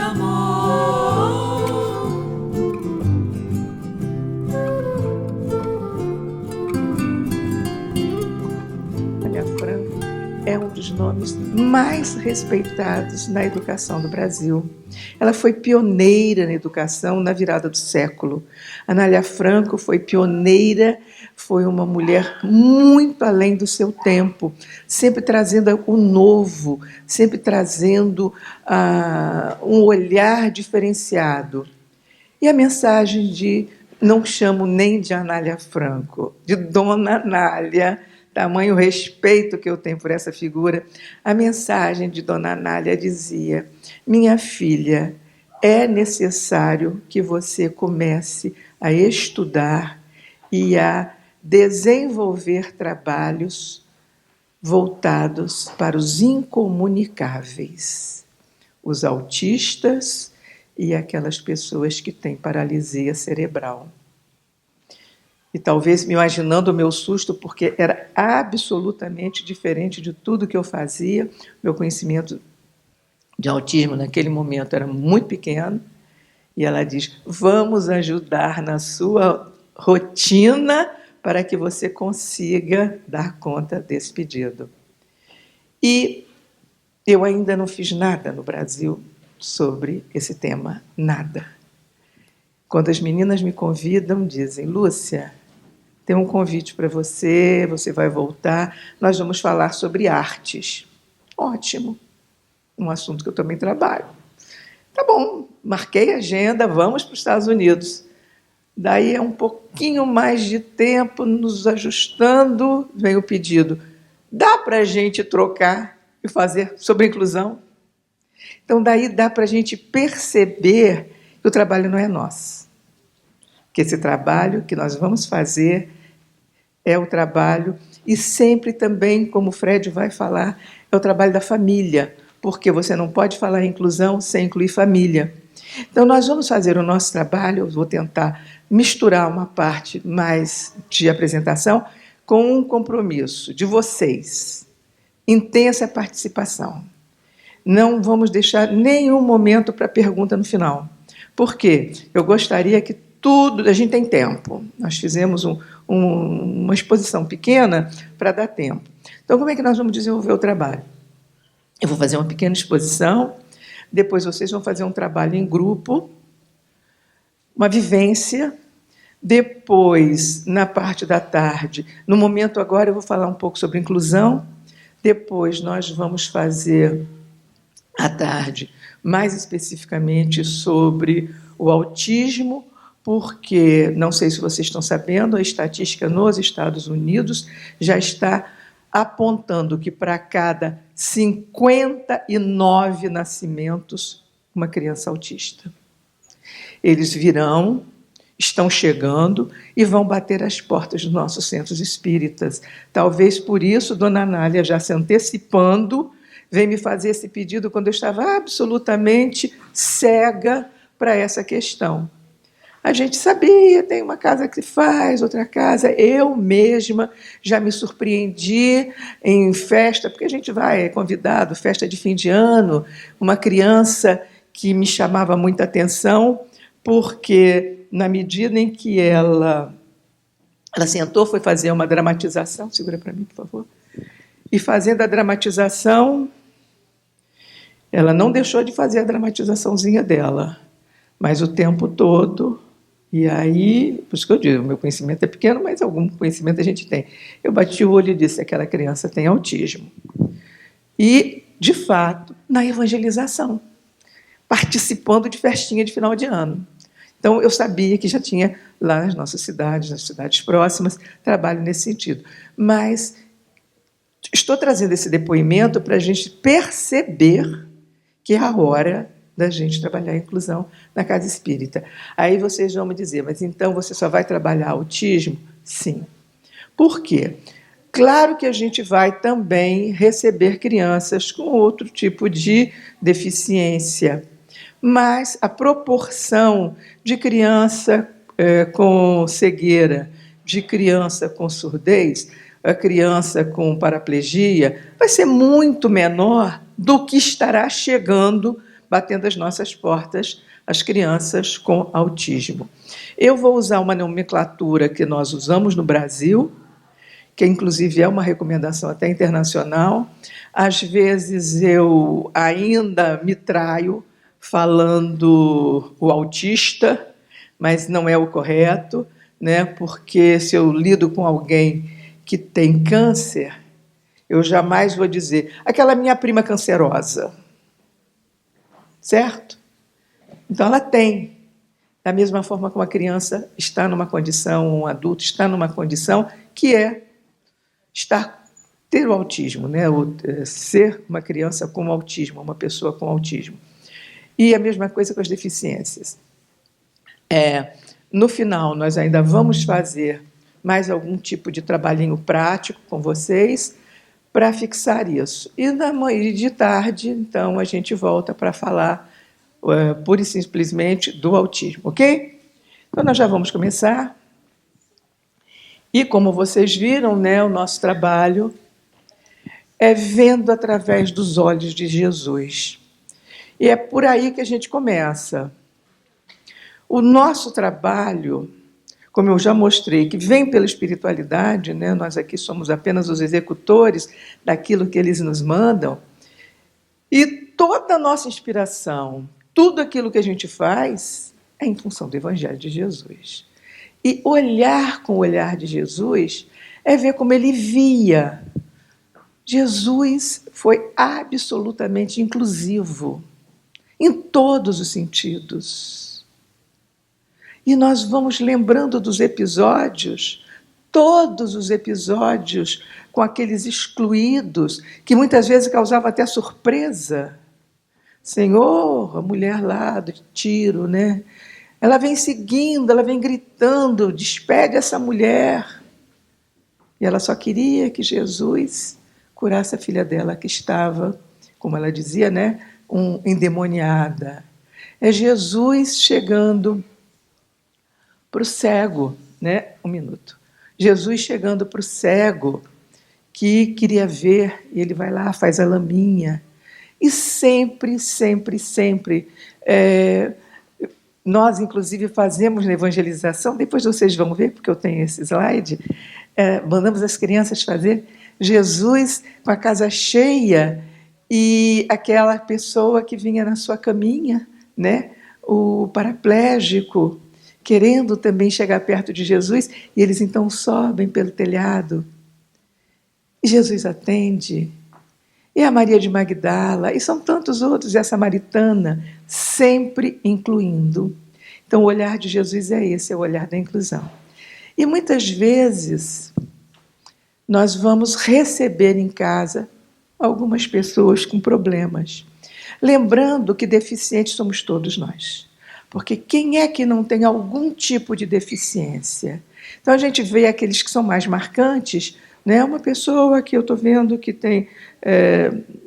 chamou. Anália Franco é um dos nomes mais respeitados na educação do Brasil. Ela foi pioneira na educação na virada do século. Anália Franco foi pioneira, foi uma mulher muito além do seu tempo, sempre trazendo o novo, sempre trazendo um olhar diferenciado. E a mensagem de, não chamo nem de Anália Franco, de Dona Anália, tamanho respeito que eu tenho por essa figura, a mensagem de Dona Anália dizia: minha filha, é necessário que você comece a estudar e a desenvolver trabalhos voltados para os incomunicáveis, os autistas e aquelas pessoas que têm paralisia cerebral. E talvez me imaginando o meu susto, porque era absolutamente diferente de tudo que eu fazia. Meu conhecimento de autismo naquele momento era muito pequeno. E ela diz: vamos ajudar na sua rotina para que você consiga dar conta desse pedido. E eu ainda não fiz nada no Brasil sobre esse tema, nada. Quando as meninas me convidam, dizem: Lúcia, tem um convite para você, você vai voltar, nós vamos falar sobre artes. Ótimo, um assunto que eu também trabalho. Tá bom, marquei a agenda, vamos para os Estados Unidos. Daí é um pouquinho mais de tempo, nos ajustando, vem o pedido: dá para a gente trocar e fazer sobre inclusão? Então, daí dá para a gente perceber que o trabalho não é nosso. Que esse trabalho que nós vamos fazer é o trabalho, e sempre também, como o Fred vai falar, é o trabalho da família, porque você não pode falar em inclusão sem incluir família. Então, nós vamos fazer o nosso trabalho, eu vou tentar misturar uma parte mais de apresentação com um compromisso de vocês. Intensa participação. Não vamos deixar nenhum momento para pergunta no final. Por quê? Eu gostaria que tudo... A gente tem tempo. Nós fizemos uma exposição pequena para dar tempo. Então, como é que nós vamos desenvolver o trabalho? Eu vou fazer uma pequena exposição, depois vocês vão fazer um trabalho em grupo, uma vivência, depois, na parte da tarde, no momento agora eu vou falar um pouco sobre inclusão, depois nós vamos fazer à tarde, mais especificamente sobre o autismo, porque, não sei se vocês estão sabendo, a estatística nos Estados Unidos já está apontando que para cada 59 nascimentos, uma criança autista. Eles virão, estão chegando e vão bater as portas dos nossos centros espíritas. Talvez por isso, Dona Anália, já se antecipando, veio me fazer esse pedido quando eu estava absolutamente cega para essa questão. A gente sabia, tem uma casa que faz, outra casa. Eu mesma já me surpreendi em festa, porque a gente vai, é convidado, festa de fim de ano, uma criança que me chamava muita atenção, porque na medida em que ela sentou, foi fazer uma dramatização, segura para mim, por favor, e fazendo a dramatização, ela não deixou de fazer a dramatizaçãozinha dela, mas o tempo todo... E aí, por isso que eu digo, o meu conhecimento é pequeno, mas algum conhecimento a gente tem. Eu bati o olho e disse: aquela criança tem autismo. E, de fato, na evangelização, participando de festinha de final de ano. Então, eu sabia que já tinha lá nas nossas cidades, nas cidades próximas, trabalho nesse sentido. Mas estou trazendo esse depoimento para a gente perceber que é a hora da gente trabalhar a inclusão na casa espírita. Aí vocês vão me dizer: mas então você só vai trabalhar autismo? Sim. Por quê? Claro que a gente vai também receber crianças com outro tipo de deficiência, mas a proporção de criança com cegueira, de criança com surdez, a criança com paraplegia, vai ser muito menor do que estará chegando batendo as nossas portas, as crianças com autismo. Eu vou usar uma nomenclatura que nós usamos no Brasil, que inclusive é uma recomendação até internacional. Às vezes eu ainda me traio falando o autista, mas não é o correto, né? Porque se eu lido com alguém que tem câncer, eu jamais vou dizer aquela minha prima cancerosa, certo? Então ela tem. Da mesma forma que uma criança está numa condição, um adulto está numa condição que é ter o autismo, né? Ser uma criança com autismo, uma pessoa com autismo. E a mesma coisa com as deficiências. No final, nós ainda vamos fazer mais algum tipo de trabalhinho prático com vocês para fixar isso. E na manhã de tarde, então, a gente volta para falar pura e simplesmente do autismo, ok? Então, nós já vamos começar. E, como vocês viram, né, o nosso trabalho é vendo através dos olhos de Jesus. E é por aí que a gente começa. O nosso trabalho, como eu já mostrei, que vem pela espiritualidade, né, nós aqui somos apenas os executores daquilo que eles nos mandam, e toda a nossa inspiração, tudo aquilo que a gente faz, é em função do Evangelho de Jesus. E olhar com o olhar de Jesus é ver como ele via. Jesus foi absolutamente inclusivo, em todos os sentidos. E nós vamos lembrando dos episódios, todos os episódios com aqueles excluídos, que muitas vezes causavam até surpresa. Senhor, a mulher lá do Tiro, né? Ela vem seguindo, ela vem gritando, despede essa mulher. E ela só queria que Jesus curasse a filha dela, que estava, como ela dizia, né, endemoniada. É Jesus chegando para o cego, né? Um minuto. Jesus chegando para o cego, que queria ver, e ele vai lá, faz a laminha. E sempre, sempre, sempre... nós, inclusive, fazemos na evangelização, depois vocês vão ver, porque eu tenho esse slide, mandamos as crianças fazer Jesus com a casa cheia e aquela pessoa que vinha na sua caminha, né? O paraplégico, querendo também chegar perto de Jesus, e eles então sobem pelo telhado. E Jesus atende. E a Maria de Magdala, e são tantos outros, e a samaritana, sempre incluindo. Então, o olhar de Jesus é esse, é o olhar da inclusão. E muitas vezes, nós vamos receber em casa algumas pessoas com problemas. Lembrando que deficientes somos todos nós. Porque quem é que não tem algum tipo de deficiência? Então, a gente vê aqueles que são mais marcantes, né? Uma pessoa que eu estou vendo que tem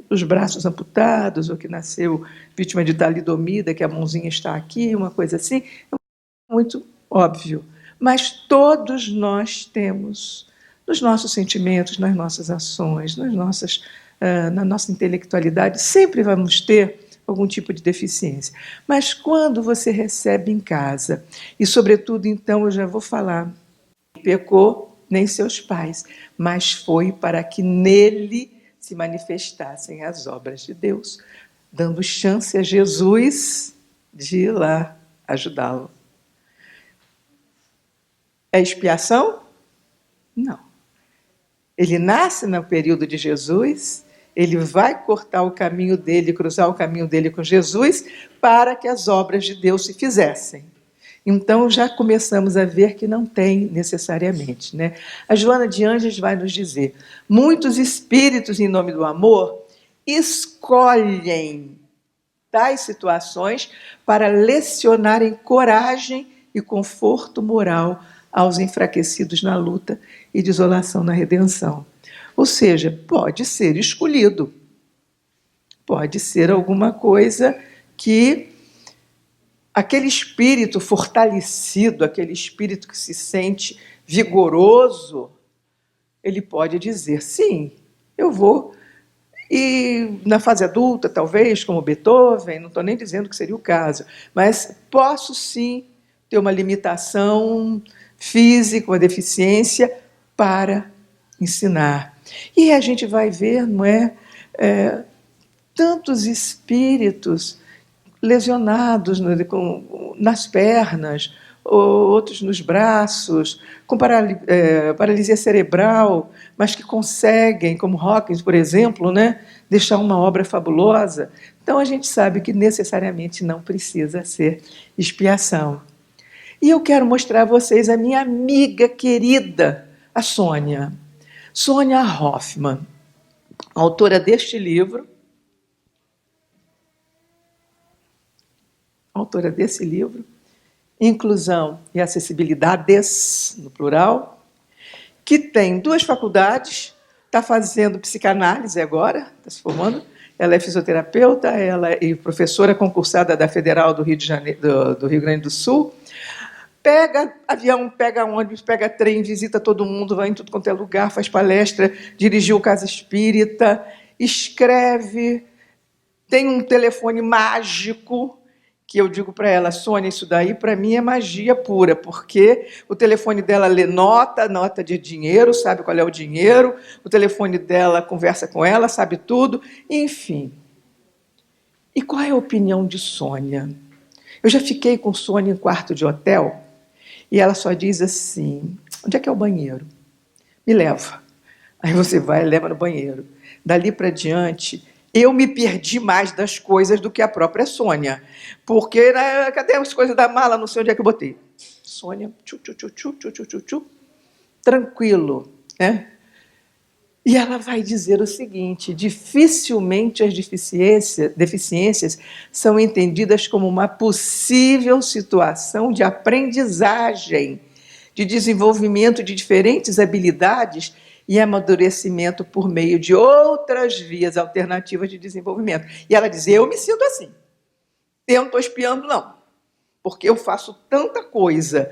os braços amputados, ou que nasceu vítima de talidomida, que a mãozinha está aqui, uma coisa assim, é muito óbvio. Mas todos nós temos, nos nossos sentimentos, nas nossas ações, na nossa intelectualidade, sempre vamos ter algum tipo de deficiência. Mas quando você recebe em casa, e sobretudo, então, eu já vou falar, pecou nem seus pais, mas foi para que nele se manifestassem as obras de Deus, dando chance a Jesus de ir lá ajudá-lo. É expiação? Não. Ele nasce no período de Jesus, ele vai cortar o caminho dele, cruzar o caminho dele com Jesus, para que as obras de Deus se fizessem. Então, já começamos a ver que não tem necessariamente, né? A Joana de Ângeles vai nos dizer: muitos espíritos, em nome do amor, escolhem tais situações para lecionarem coragem e conforto moral aos enfraquecidos na luta e desolação na redenção. Ou seja, pode ser escolhido. Pode ser alguma coisa que aquele espírito fortalecido, aquele espírito que se sente vigoroso, ele pode dizer, sim, eu vou. E na fase adulta, talvez, como Beethoven, não estou nem dizendo que seria o caso, mas posso sim ter uma limitação física, uma deficiência para ensinar. E a gente vai ver, não é, tantos espíritos lesionados nas pernas, outros nos braços, com paralisia cerebral, mas que conseguem, como Hawkins, por exemplo, né, deixar uma obra fabulosa. Então, a gente sabe que necessariamente não precisa ser expiação. E eu quero mostrar a vocês a minha amiga querida, a Sônia. Sônia Hoffmann, autora deste livro, autora desse livro, Inclusão e Acessibilidades, no plural, que tem 2 faculdades, está fazendo psicanálise agora, está se formando. Ela é fisioterapeuta, ela é professora concursada da Federal do Rio de Janeiro, do Rio Grande do Sul. Pega avião, pega ônibus, pega trem, visita todo mundo, vai em tudo quanto é lugar, faz palestra, dirigiu Casa Espírita, escreve, tem um telefone mágico, que eu digo para ela, Sônia, isso daí para mim é magia pura, porque o telefone dela lê nota de dinheiro, sabe qual é o dinheiro, o telefone dela conversa com ela, sabe tudo, enfim. E qual é a opinião de Sônia? Eu já fiquei com Sônia em quarto de hotel, e ela só diz assim, onde é que é o banheiro? Me leva. Aí você vai e leva no banheiro. Dali para diante, eu me perdi mais das coisas do que a própria Sônia. Porque, né, cadê as coisas da mala? Não sei onde é que eu botei. Sônia, tranquilo, né? E ela vai dizer o seguinte, dificilmente as deficiências são entendidas como uma possível situação de aprendizagem, de desenvolvimento de diferentes habilidades e amadurecimento por meio de outras vias alternativas de desenvolvimento. E ela diz, eu me sinto assim. Eu não estou espiando, não. Porque eu faço tanta coisa.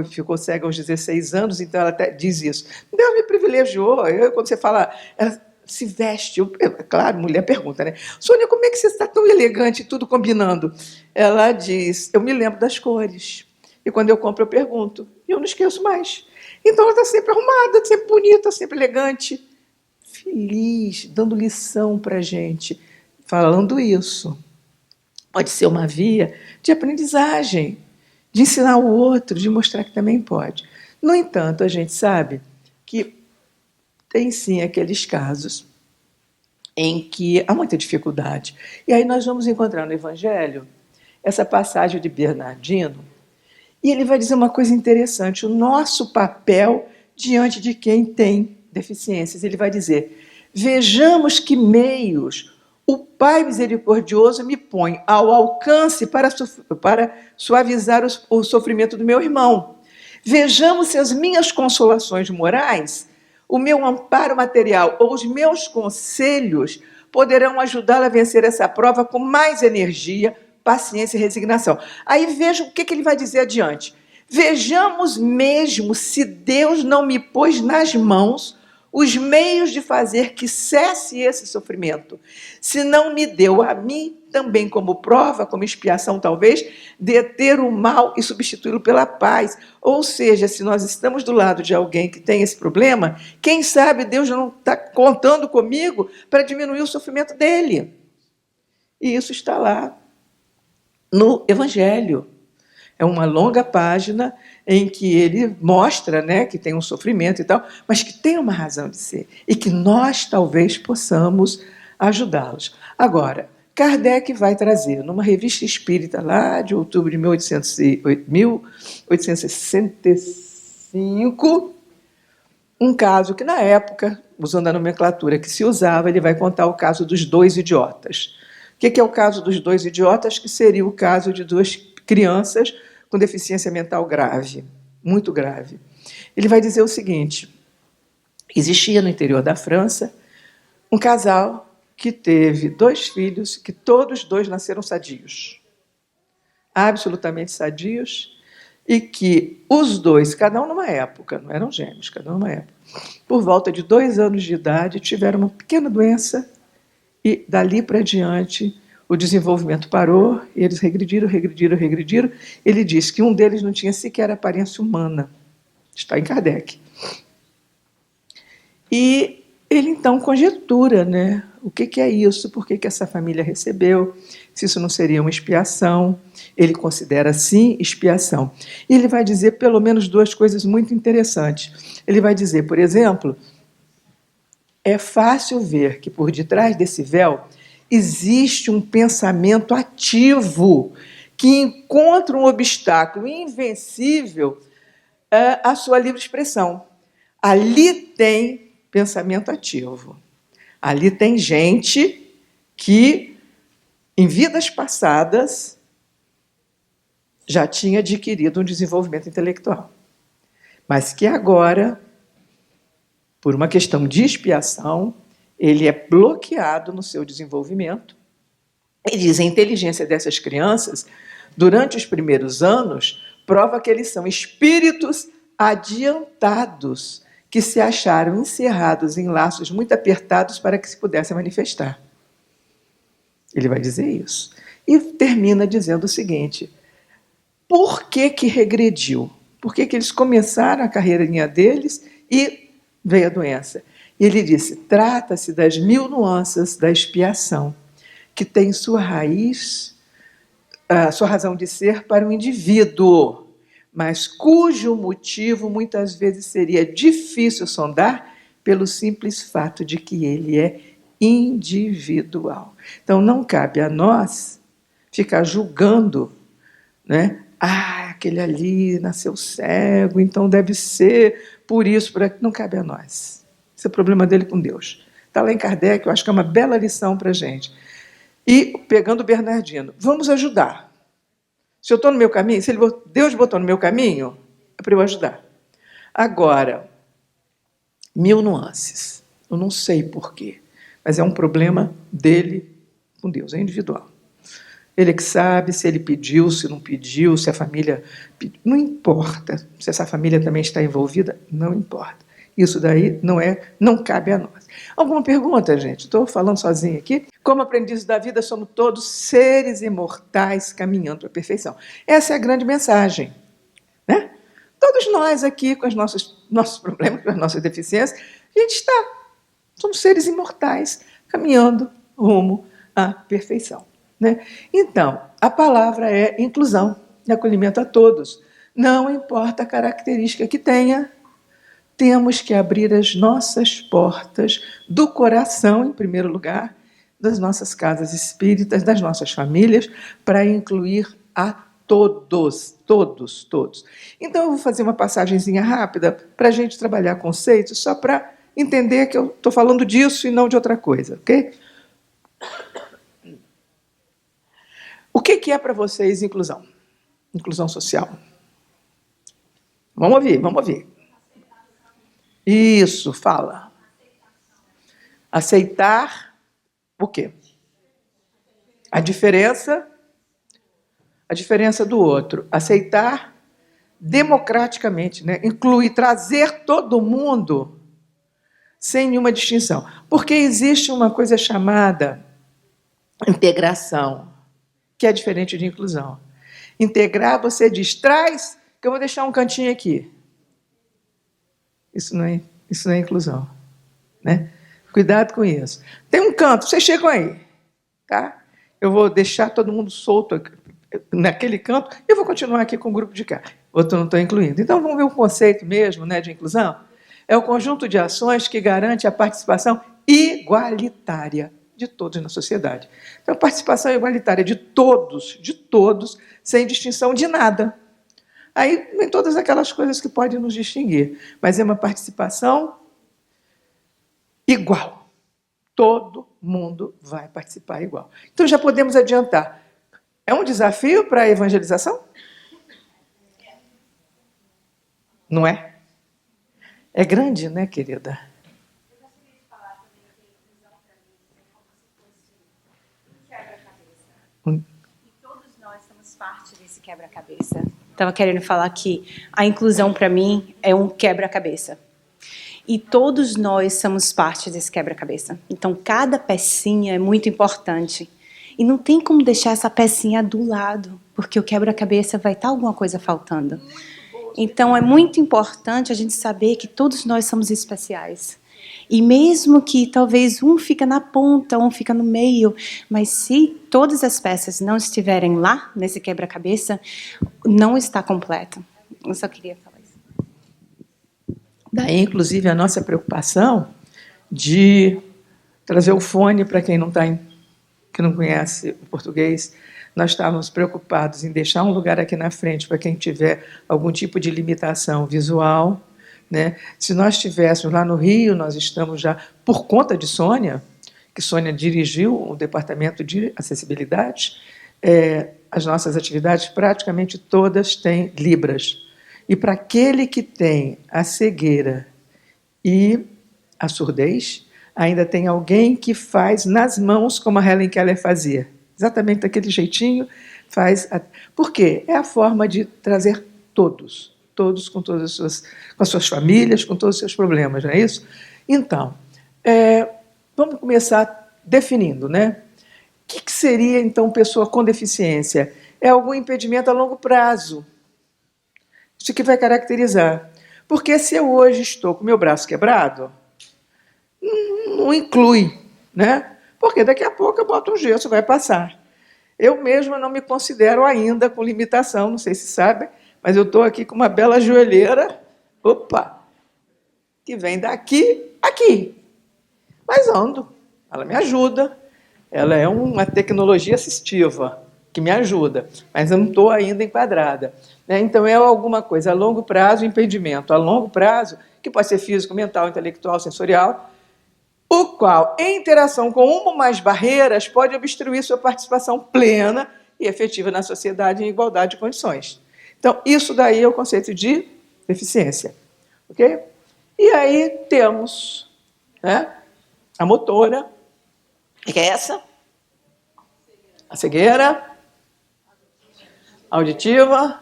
Ficou cega aos 16 anos, então ela até diz isso. Deus me privilegiou. Quando você fala, ela se veste. Claro, mulher pergunta, né? Sônia, como é que você está tão elegante, tudo combinando? Ela diz, eu me lembro das cores. E quando eu compro, eu pergunto. E eu não esqueço mais. Então ela está sempre arrumada, sempre bonita, sempre elegante. Feliz, dando lição para a gente. Falando isso. Pode ser uma via de aprendizagem, de ensinar o outro, de mostrar que também pode. No entanto, a gente sabe que tem sim aqueles casos em que há muita dificuldade. E aí nós vamos encontrar no Evangelho essa passagem de Bernardino, e ele vai dizer uma coisa interessante, o nosso papel diante de quem tem deficiências. Ele vai dizer, vejamos que meios o Pai misericordioso me põe ao alcance para suavizar o sofrimento do meu irmão. Vejamos se as minhas consolações morais, o meu amparo material ou os meus conselhos poderão ajudá-lo a vencer essa prova com mais energia, paciência e resignação. Aí veja o que ele vai dizer adiante. Vejamos mesmo se Deus não me pôs nas mãos os meios de fazer que cesse esse sofrimento, se não me deu a mim, também como prova, como expiação talvez, deter o mal e substituí-lo pela paz. Ou seja, se nós estamos do lado de alguém que tem esse problema, quem sabe Deus não está contando comigo para diminuir o sofrimento dele. E isso está lá no Evangelho. É uma longa página em que ele mostra, né, que tem um sofrimento e tal, mas que tem uma razão de ser e que nós talvez possamos ajudá-los. Agora, Kardec vai trazer, numa revista espírita lá de outubro de 1865, um caso que, na época, usando a nomenclatura que se usava, ele vai contar o caso dos 2 idiotas. O que é o caso dos 2 idiotas? Que seria o caso de 2 crianças com deficiência mental grave, muito grave. Ele vai dizer o seguinte, existia no interior da França um casal que teve 2 filhos, que todos 2 nasceram sadios, absolutamente sadios, e que os 2, cada um numa época, não eram gêmeos, cada um numa época, por volta de 2 anos de idade, tiveram uma pequena doença e, dali para diante, o desenvolvimento parou e eles regrediram. Ele disse que um deles não tinha sequer aparência humana. Está em Kardec. E ele, então, conjetura, né? O que é isso, por que essa família recebeu, se isso não seria uma expiação. Ele considera, sim, expiação. E ele vai dizer pelo menos 2 coisas muito interessantes. Ele vai dizer, por exemplo, é fácil ver que por detrás desse véu existe um pensamento ativo que encontra um obstáculo invencível à sua livre expressão. Ali tem pensamento ativo. Ali tem gente que, em vidas passadas, já tinha adquirido um desenvolvimento intelectual, mas que agora, por uma questão de expiação, ele é bloqueado no seu desenvolvimento. E diz, a inteligência dessas crianças, durante os primeiros anos, prova que eles são espíritos adiantados, que se acharam encerrados em laços muito apertados para que se pudessem manifestar. Ele vai dizer isso. E termina dizendo o seguinte: por que regrediu? Por que eles começaram a carreirinha deles e veio a doença? E ele disse, trata-se das 1000 nuances da expiação, que tem sua raiz, sua razão de ser para o indivíduo, mas cujo motivo muitas vezes seria difícil sondar pelo simples fato de que ele é individual. Então, não cabe a nós ficar julgando, né? Aquele ali nasceu cego, então deve ser por isso, por aquilo. Não cabe a nós. Esse é o problema dele com Deus. Está lá em Kardec, eu acho que é uma bela lição para a gente. E, pegando o Bernardino, vamos ajudar. Se eu estou no meu caminho, se Deus botou no meu caminho, é para eu ajudar. Agora, 1000 nuances. Eu não sei porquê, mas é um problema dele com Deus, é individual. Ele é que sabe se ele pediu, se não pediu, se a família pediu. Não importa. Se essa família também está envolvida, não importa. Isso daí não cabe a nós. Alguma pergunta, gente? Estou falando sozinha aqui. Como aprendizes da vida, somos todos seres imortais caminhando para a perfeição. Essa é a grande mensagem, né? Todos nós aqui, com os nossos problemas, com as nossas deficiências, a gente somos seres imortais caminhando rumo à perfeição, né? Então, a palavra é inclusão e acolhimento a todos. Não importa a característica que tenha, temos que abrir as nossas portas do coração, em primeiro lugar, das nossas casas espíritas, das nossas famílias, para incluir a todos. Então, eu vou fazer uma passagenzinha rápida para a gente trabalhar conceitos, só para entender que eu estou falando disso e não de outra coisa, ok? O que é para vocês inclusão? Inclusão social. Vamos ouvir. Isso, fala. Aceitar o quê? A diferença do outro. Aceitar democraticamente, né? Incluir, trazer todo mundo sem nenhuma distinção. Porque existe uma coisa chamada integração, que é diferente de inclusão. Integrar, você diz, traz, que eu vou deixar um cantinho aqui. Isso não é inclusão, né? Cuidado com isso. Tem um canto, vocês chegam aí, tá? Eu vou deixar todo mundo solto naquele canto e eu vou continuar aqui com o grupo de cá. Outro não estou incluindo. Então, vamos ver o conceito mesmo, né, de inclusão? É o conjunto de ações que garante a participação igualitária de todos na sociedade. Então, participação igualitária de todos, sem distinção de nada. Aí vem todas aquelas coisas que podem nos distinguir, mas é uma participação igual. Todo mundo vai participar igual. Então já podemos adiantar. É um desafio para a evangelização? Não é? É grande, né, querida? Eu gostaria de falar também que a inclusão para mim é como se fosse um quebra-cabeça. E todos nós somos parte desse quebra-cabeça. Estava querendo falar que a inclusão para mim é um quebra-cabeça. E todos nós somos parte desse quebra-cabeça. Então, cada pecinha é muito importante. E não tem como deixar essa pecinha do lado, porque o quebra-cabeça vai estar alguma coisa faltando. Então, é muito importante a gente saber que todos nós somos especiais. E mesmo que talvez um fica na ponta, um fica no meio, mas se todas as peças não estiverem lá, nesse quebra-cabeça, não está completo. Eu só queria falar isso. Daí, inclusive, a nossa preocupação de trazer o fone para quem que não conhece o português. Nós estávamos preocupados em deixar um lugar aqui na frente para quem tiver algum tipo de limitação visual, né? Se nós estivéssemos lá no Rio, nós estamos já, por conta de Sônia, que Sônia dirigiu o departamento de acessibilidade, as nossas atividades praticamente todas têm libras. E para aquele que tem a cegueira e a surdez, ainda tem alguém que faz nas mãos, como a Helen Keller fazia. Exatamente daquele jeitinho, faz. Por quê? É a forma de trazer todos com todas com as suas famílias, com todos os seus problemas, não é isso? Então, vamos começar definindo, né? O que seria, então, pessoa com deficiência? É algum impedimento a longo prazo. Isso que vai caracterizar. Porque se eu hoje estou com meu braço quebrado, não inclui, né? Porque daqui a pouco eu boto um gesso, vai passar. Eu mesma não me considero ainda com limitação, não sei se sabem, mas eu estou aqui com uma bela joelheira, que vem daqui aqui. Mas ando, ela me ajuda, ela é uma tecnologia assistiva que me ajuda, mas eu não estou ainda enquadrada. Né? Então, é alguma coisa a longo prazo, impedimento a longo prazo, que pode ser físico, mental, intelectual, sensorial, o qual, em interação com uma ou mais barreiras, pode obstruir sua participação plena e efetiva na sociedade em igualdade de condições. Então, isso daí é o conceito de deficiência. Ok? E aí temos, né, a motora, que é essa, a cegueira, auditiva,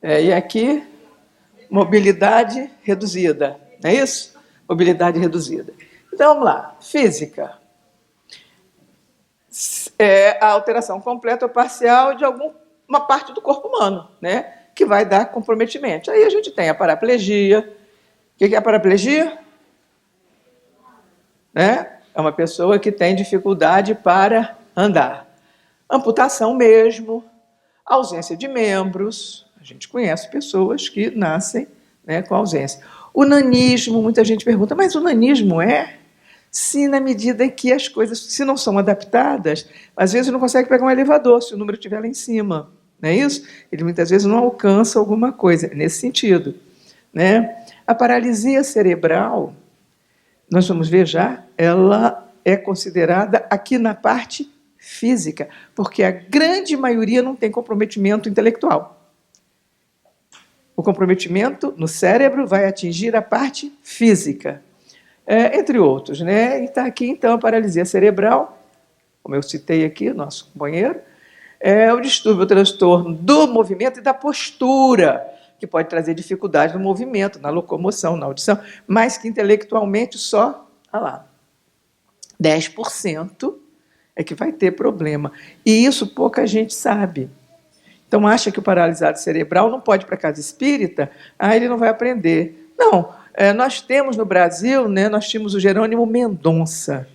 e aqui, mobilidade reduzida, não é isso? Mobilidade reduzida. Então, vamos lá. Física. É a alteração completa ou parcial de alguma parte do corpo humano, né? Que vai dar comprometimento. Aí a gente tem a paraplegia. O que é a paraplegia? Né? É uma pessoa que tem dificuldade para andar. Amputação mesmo, ausência de membros. A gente conhece pessoas que nascem, né, com ausência. O nanismo, muita gente pergunta, mas o nanismo é? Se na medida que as coisas, se não são adaptadas, às vezes não consegue pegar um elevador, se o número estiver lá em cima. Não é isso? Ele muitas vezes não alcança alguma coisa, nesse sentido. Né? A paralisia cerebral, nós vamos ver já, ela é considerada aqui na parte física, porque a grande maioria não tem comprometimento intelectual. O comprometimento no cérebro vai atingir a parte física, entre outros. Né? E está aqui, então, a paralisia cerebral, como eu citei aqui, nosso companheiro, é o distúrbio, o transtorno do movimento e da postura, que pode trazer dificuldade no movimento, na locomoção, na audição, mas que intelectualmente só, 10% é que vai ter problema. E isso pouca gente sabe. Então, acha que o paralisado cerebral não pode ir para a casa espírita, ele não vai aprender. Não, nós temos no Brasil, né, nós tínhamos o Jerônimo Mendonça.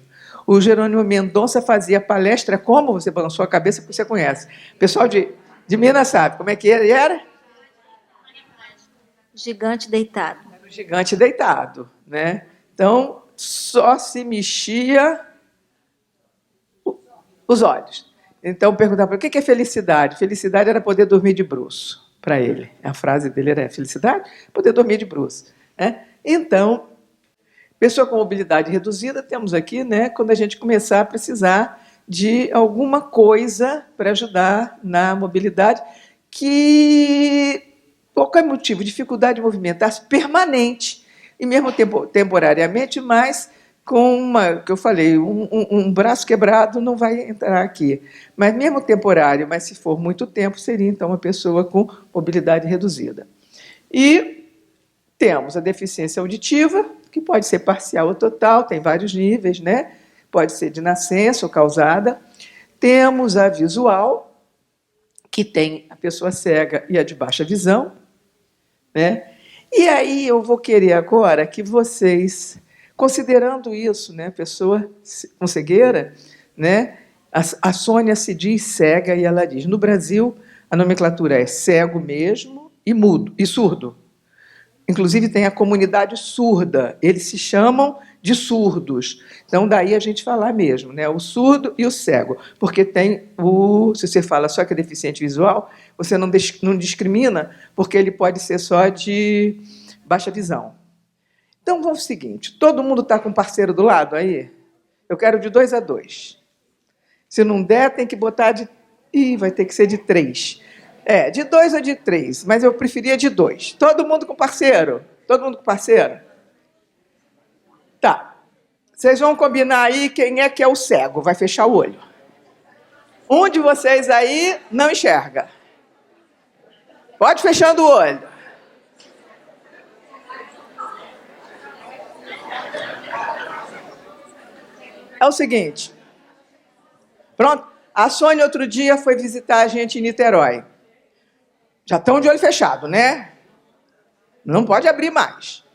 O Jerônimo Mendonça fazia palestra como? Você balançou a cabeça porque você conhece. O pessoal de Minas sabe como é que ele era? Gigante deitado. Era um gigante deitado. Né? Então, só se mexia os olhos. Então, perguntava, o que é felicidade? Felicidade era poder dormir de bruço, para ele. A frase dele era, felicidade? Poder dormir de bruço. Né? Então, pessoa com mobilidade reduzida, temos aqui, né, quando a gente começar a precisar de alguma coisa para ajudar na mobilidade, que qualquer motivo, dificuldade de movimentar-se permanente, e mesmo temporariamente, mas com que eu falei, um braço quebrado não vai entrar aqui. Mas mesmo temporário, mas se for muito tempo, seria então uma pessoa com mobilidade reduzida. E Temos a deficiência auditiva, que pode ser parcial ou total, tem vários níveis, né? Pode ser de nascença ou causada. Temos a visual, que tem a pessoa cega e a de baixa visão, né? E aí eu vou querer agora que vocês, considerando isso, né, pessoa com cegueira, né, a Sônia se diz cega e ela diz, no Brasil, a nomenclatura é cego mesmo e mudo e surdo. Inclusive tem a comunidade surda, eles se chamam de surdos. Então, daí a gente falar mesmo, né? O surdo e o cego. Porque tem se você fala só que é deficiente visual, você não discrimina, porque ele pode ser só de baixa visão. Então, vamos ao seguinte, todo mundo está com um parceiro do lado aí? Eu quero de 2 a 2. Se não der, tem que botar de... vai ter que ser de 3. De 2 ou de 3, mas eu preferia de 2. Todo mundo com parceiro? Todo mundo com parceiro? Tá. Vocês vão combinar aí quem é que é o cego, vai fechar o olho. Um de vocês aí não enxerga. Pode fechando o olho. É o seguinte. Pronto? A Sônia outro dia foi visitar a gente em Niterói. Já estão de olho fechado, né? Não pode abrir mais.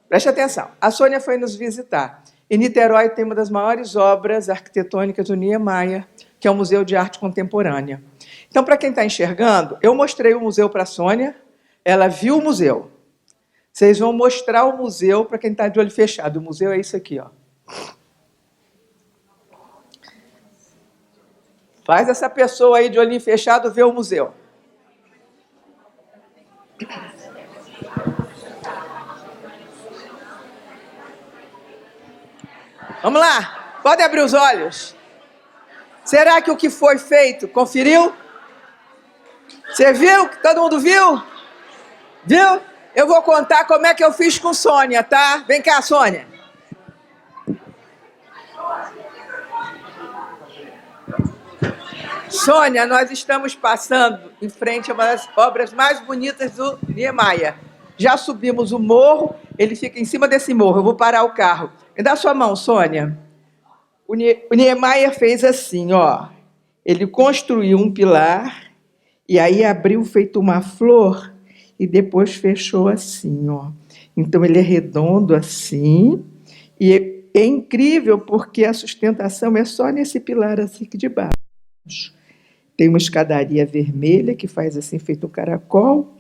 Preste atenção. A Sônia foi nos visitar. Em Niterói tem uma das maiores obras arquitetônicas do Niemeyer, que é o Museu de Arte Contemporânea. Então, para quem está enxergando, eu mostrei o museu para a Sônia, ela viu o museu. Vocês vão mostrar o museu para quem está de olho fechado. O museu é isso aqui, ó. Faz essa pessoa aí de olhinho fechado ver o museu. Vamos lá, pode abrir os olhos. Será que o que foi feito conferiu? Você viu? Todo mundo viu? Viu? Eu vou contar como é que eu fiz com Sônia, tá? Vem cá, Sônia. Sônia, nós estamos passando em frente a uma das obras mais bonitas do Niemeyer. Já subimos o morro, ele fica em cima desse morro. Eu vou parar o carro. Me dá sua mão, Sônia. O Niemeyer fez assim, ó. Ele construiu um pilar e aí abriu feito uma flor e depois fechou assim, ó. Então ele é redondo assim e é incrível porque a sustentação é só nesse pilar assim aqui de baixo. Tem uma escadaria vermelha que faz assim feito um caracol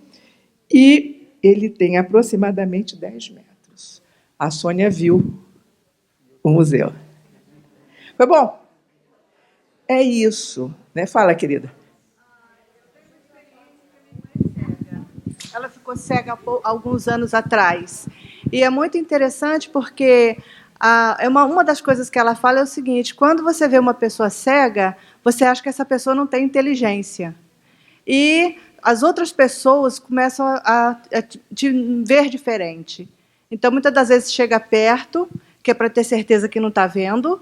e ele tem aproximadamente 10 metros. A Sônia viu o museu. Foi bom? É isso, né? Fala, querida. Ela ficou cega há alguns anos atrás. E é muito interessante porque uma das coisas que ela fala é o seguinte, quando você vê uma pessoa cega, você acha que essa pessoa não tem inteligência. E as outras pessoas começam a te ver diferente. Então, muitas das vezes, chega perto, que é para ter certeza que não está vendo,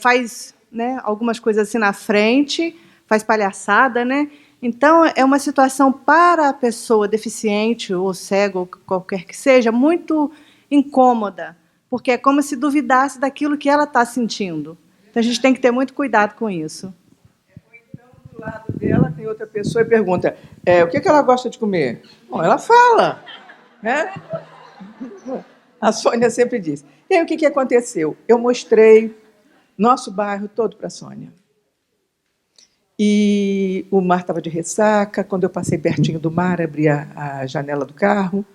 faz, né, algumas coisas assim na frente, faz palhaçada, né? Então, é uma situação para a pessoa deficiente ou cega, ou qualquer que seja, muito incômoda, porque é como se duvidasse daquilo que ela está sentindo. Então, a gente tem que ter muito cuidado com isso. Ou então, do lado dela, tem outra pessoa e pergunta, o que ela gosta de comer? Bom, ela fala, né? A Sônia sempre diz. E aí, o que aconteceu? Eu mostrei nosso bairro todo para a Sônia. E o mar estava de ressaca. Quando eu passei pertinho do mar, abri a janela do carro,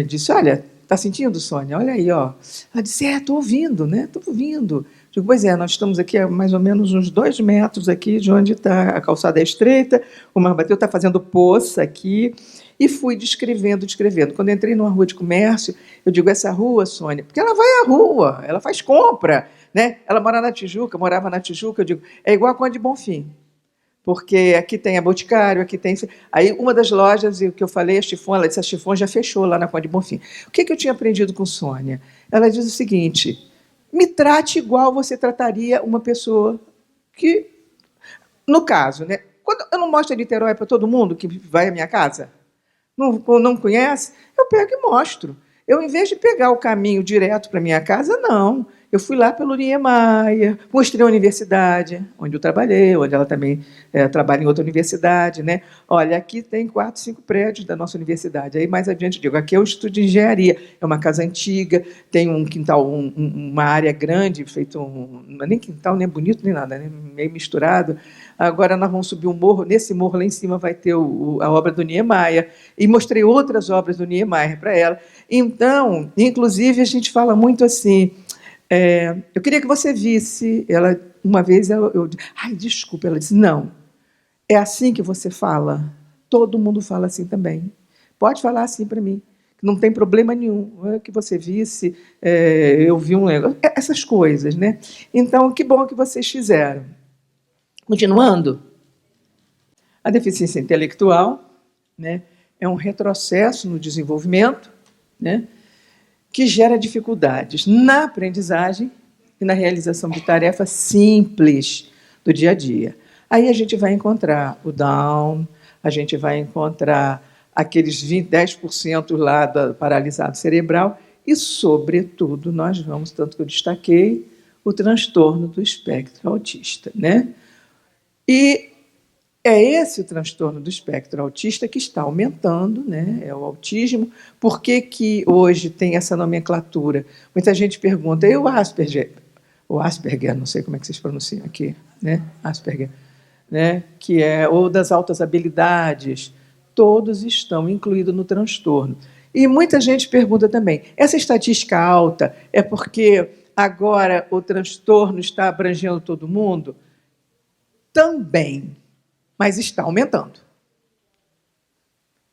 disse, olha, está sentindo, Sônia? Olha aí, ó. Ela disse, estou ouvindo, né? Estou ouvindo. Digo, pois é, nós estamos aqui a mais ou menos uns 2 metros aqui de onde está a calçada estreita, o mar bateu, está fazendo poça aqui, e fui descrevendo. Quando entrei numa rua de comércio, eu digo, essa rua, Sônia, porque ela vai à rua, ela faz compra, né? Ela morava na Tijuca, eu digo, é igual a Conde Bonfim, porque aqui tem a Boticário, aqui tem... Aí, uma das lojas, que eu falei, a Chiffon, ela disse, a Chiffon já fechou lá na Conde Bonfim. O que eu tinha aprendido com Sônia? Ela diz o seguinte, me trate igual você trataria uma pessoa que... No caso, né? Quando eu não mostro Niterói para todo mundo que vai à minha casa, Não conhece? Eu pego e mostro. Eu, em vez de pegar o caminho direto para minha casa, não. Eu fui lá pelo Niemeyer, mostrei a universidade, onde eu trabalhei, onde ela também trabalha em outra universidade. Né? Olha, aqui tem 4, 5 prédios da nossa universidade. Aí, mais adiante, digo, aqui é o Instituto de Engenharia, é uma casa antiga, tem um quintal, uma área grande, feito não é nem quintal, nem bonito, nem nada, né? Meio misturado. Agora nós vamos subir um morro, nesse morro lá em cima vai ter a obra do Niemeyer, e mostrei outras obras do Niemeyer para ela. Então, inclusive, a gente fala muito assim, eu queria que você visse, ela, uma vez, ai, desculpa, ela disse, não, é assim que você fala? Todo mundo fala assim também. Pode falar assim para mim, que não tem problema nenhum. Que você visse, eu vi um negócio, essas coisas, né? Então, que bom que vocês fizeram. Continuando, a deficiência intelectual, né, é um retrocesso no desenvolvimento, né, que gera dificuldades na aprendizagem e na realização de tarefas simples do dia a dia. Aí a gente vai encontrar o Down, a gente vai encontrar aqueles 10% lá do paralisado cerebral e, sobretudo, nós vamos, tanto que eu destaquei, o transtorno do espectro autista, né? E é esse o transtorno do espectro autista que está aumentando, né? É o autismo. Por que hoje tem essa nomenclatura? Muita gente pergunta, e o Asperger? O Asperger, não sei como é que vocês pronunciam aqui, né? Asperger, né? Que é ou das altas habilidades, todos estão incluídos no transtorno. E muita gente pergunta também, essa estatística alta é porque agora o transtorno está abrangendo todo mundo? Também, mas está aumentando.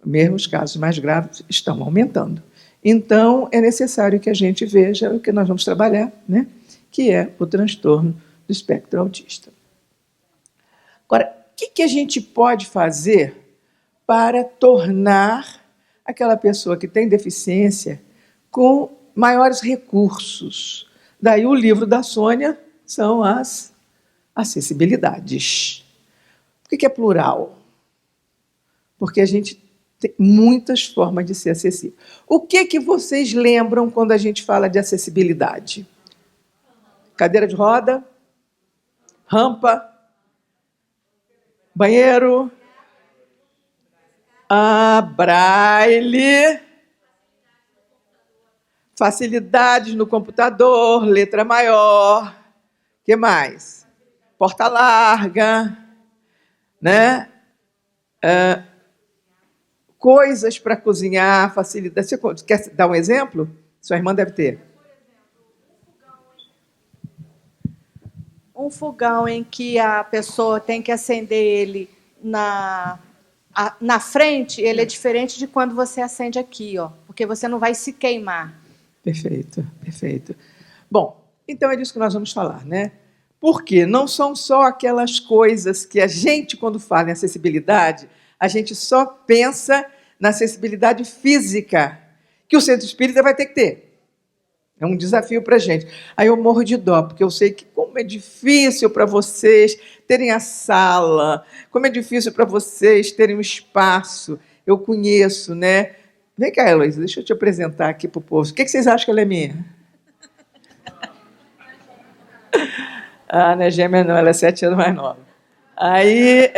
Mesmo os casos mais graves estão aumentando. Então, é necessário que a gente veja o que nós vamos trabalhar, né? Que é o transtorno do espectro autista. Agora, o que a gente pode fazer para tornar aquela pessoa que tem deficiência com maiores recursos? Daí o livro da Sônia são as acessibilidades. Por que é plural? Porque a gente tem muitas formas de ser acessível. O que vocês lembram quando a gente fala de acessibilidade? Cadeira de roda? Rampa? Banheiro? Braille? Facilidades no computador, letra maior. O que mais? Porta larga, né? Coisas para cozinhar, facilidade. Você quer dar um exemplo? Sua irmã deve ter. Um fogão em que a pessoa tem que acender ele na frente, ele é diferente de quando você acende aqui, ó, porque você não vai se queimar. Perfeito, perfeito. Bom, então é disso que nós vamos falar, né? Porque não são só aquelas coisas que a gente, quando fala em acessibilidade, a gente só pensa na acessibilidade física, que o centro espírita vai ter que ter. É um desafio para a gente. Aí eu morro de dó, porque eu sei que como é difícil para vocês terem a sala, como é difícil para vocês terem um espaço. Eu conheço, né? Vem cá, Heloísa, deixa eu te apresentar aqui para o povo. O que vocês acham que ela é minha? Não é gêmea não, ela é 7 anos mais nova. Aí,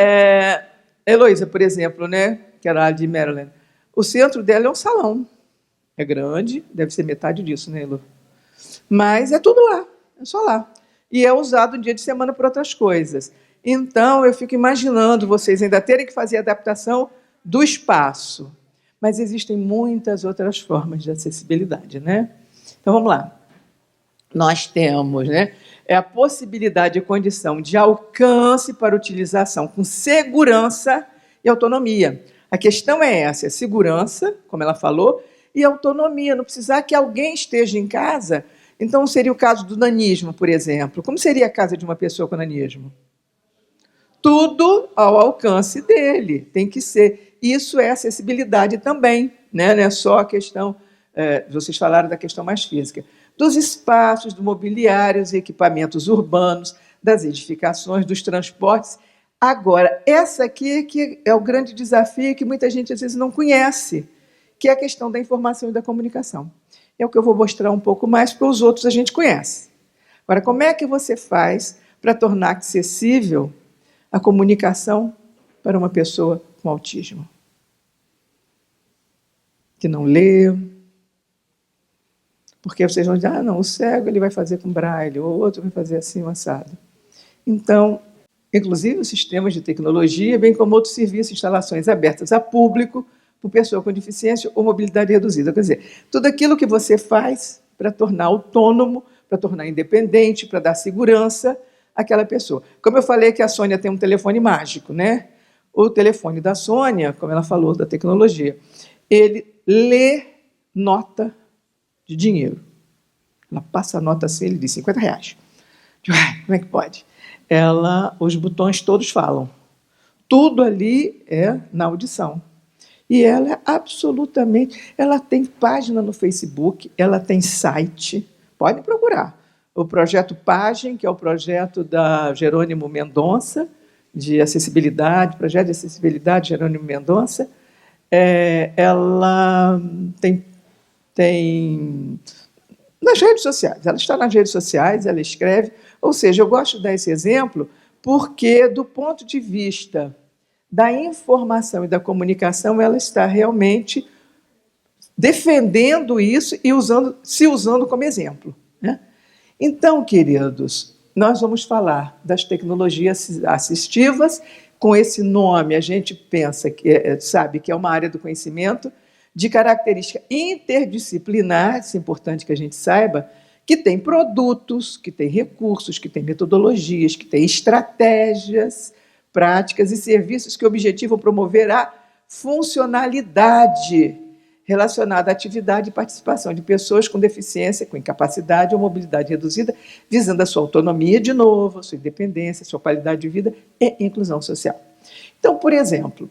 Heloísa, por exemplo, né, que era de Maryland, o centro dela é um salão. É grande, deve ser metade disso, né, Elo? Mas é tudo lá, é só lá. E é usado um dia de semana por outras coisas. Então, eu fico imaginando vocês ainda terem que fazer a adaptação do espaço. Mas existem muitas outras formas de acessibilidade, né? Então, vamos lá. Nós temos, né, a possibilidade e condição de alcance para utilização com segurança e autonomia. A questão é essa, é segurança, como ela falou, e autonomia, não precisar que alguém esteja em casa. Então, seria o caso do nanismo, por exemplo. Como seria a casa de uma pessoa com nanismo? Tudo ao alcance dele, tem que ser. Isso é acessibilidade também, né? Não é só a questão, vocês falaram da questão mais física, dos espaços, do mobiliário, e equipamentos urbanos, das edificações, dos transportes, Agora, essa aqui que é o grande desafio que muita gente às vezes não conhece, que é a questão da informação e da comunicação. É o que eu vou mostrar um pouco mais, porque os outros a gente conhece. Agora, como é que você faz para tornar acessível a comunicação para uma pessoa com autismo? Que não lê, porque vocês vão dizer, não, o cego ele vai fazer com braille, o outro vai fazer assim, o assado. Então, inclusive os sistemas de tecnologia, bem como outros serviços e instalações abertas a público por pessoa com deficiência ou mobilidade reduzida. Quer dizer, tudo aquilo que você faz para tornar autônomo, para tornar independente, para dar segurança àquela pessoa. Como eu falei que a Sônia tem um telefone mágico, né? O telefone da Sônia, como ela falou da tecnologia, ele lê nota de dinheiro. Ela passa a nota assim, ele diz R$50. Como é que pode? Os botões todos falam. Tudo ali é na audição. E ela é absolutamente... Ela tem página no Facebook, ela tem site, pode procurar. O projeto Pagem, que é o projeto da Jerônimo Mendonça, de acessibilidade, projeto de acessibilidade Jerônimo Mendonça, ela tem nas redes sociais, ela está nas redes sociais, ela escreve, ou seja, eu gosto de dar esse exemplo porque, do ponto de vista da informação e da comunicação, ela está realmente defendendo isso e se usando como exemplo, né? Então, queridos, nós vamos falar das tecnologias assistivas. Com esse nome, a gente pensa sabe que é uma área do conhecimento de característica interdisciplinar, isso é importante que a gente saiba, que tem produtos, que tem recursos, que tem metodologias, que tem estratégias, práticas e serviços que objetivam promover a funcionalidade relacionada à atividade e participação de pessoas com deficiência, com incapacidade ou mobilidade reduzida, visando a sua autonomia, de novo, a sua independência, a sua qualidade de vida e inclusão social. Então, por exemplo,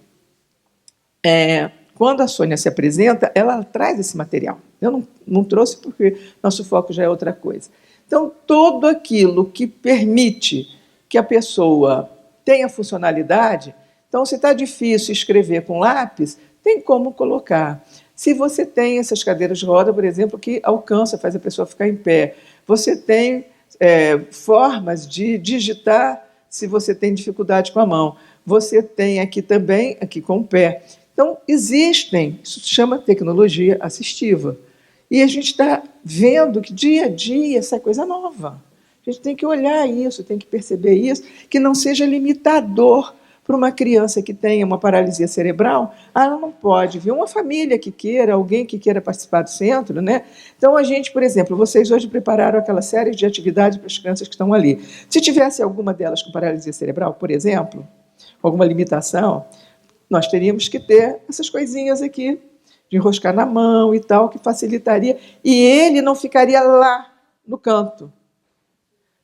quando a Sônia se apresenta, ela traz esse material. Eu não trouxe porque nosso foco já é outra coisa. Então, tudo aquilo que permite que a pessoa tenha funcionalidade, então, se está difícil escrever com lápis, tem como colocar. Se você tem essas cadeiras de roda, por exemplo, que alcança, faz a pessoa ficar em pé, você tem formas de digitar se você tem dificuldade com a mão. Você tem aqui também, aqui com o pé. Então, existem, isso se chama tecnologia assistiva. E a gente está vendo que, dia a dia, essa é coisa nova. A gente tem que olhar isso, tem que perceber isso, que não seja limitador para uma criança que tenha uma paralisia cerebral. Ela não pode vir. Uma família que queira, alguém que queira participar do centro, né? Então, a gente, por exemplo, vocês hoje prepararam aquela série de atividades para as crianças que estão ali. Se tivesse alguma delas com paralisia cerebral, por exemplo, alguma limitação, nós teríamos que ter essas coisinhas aqui, de enroscar na mão e tal, que facilitaria. E ele não ficaria lá no canto.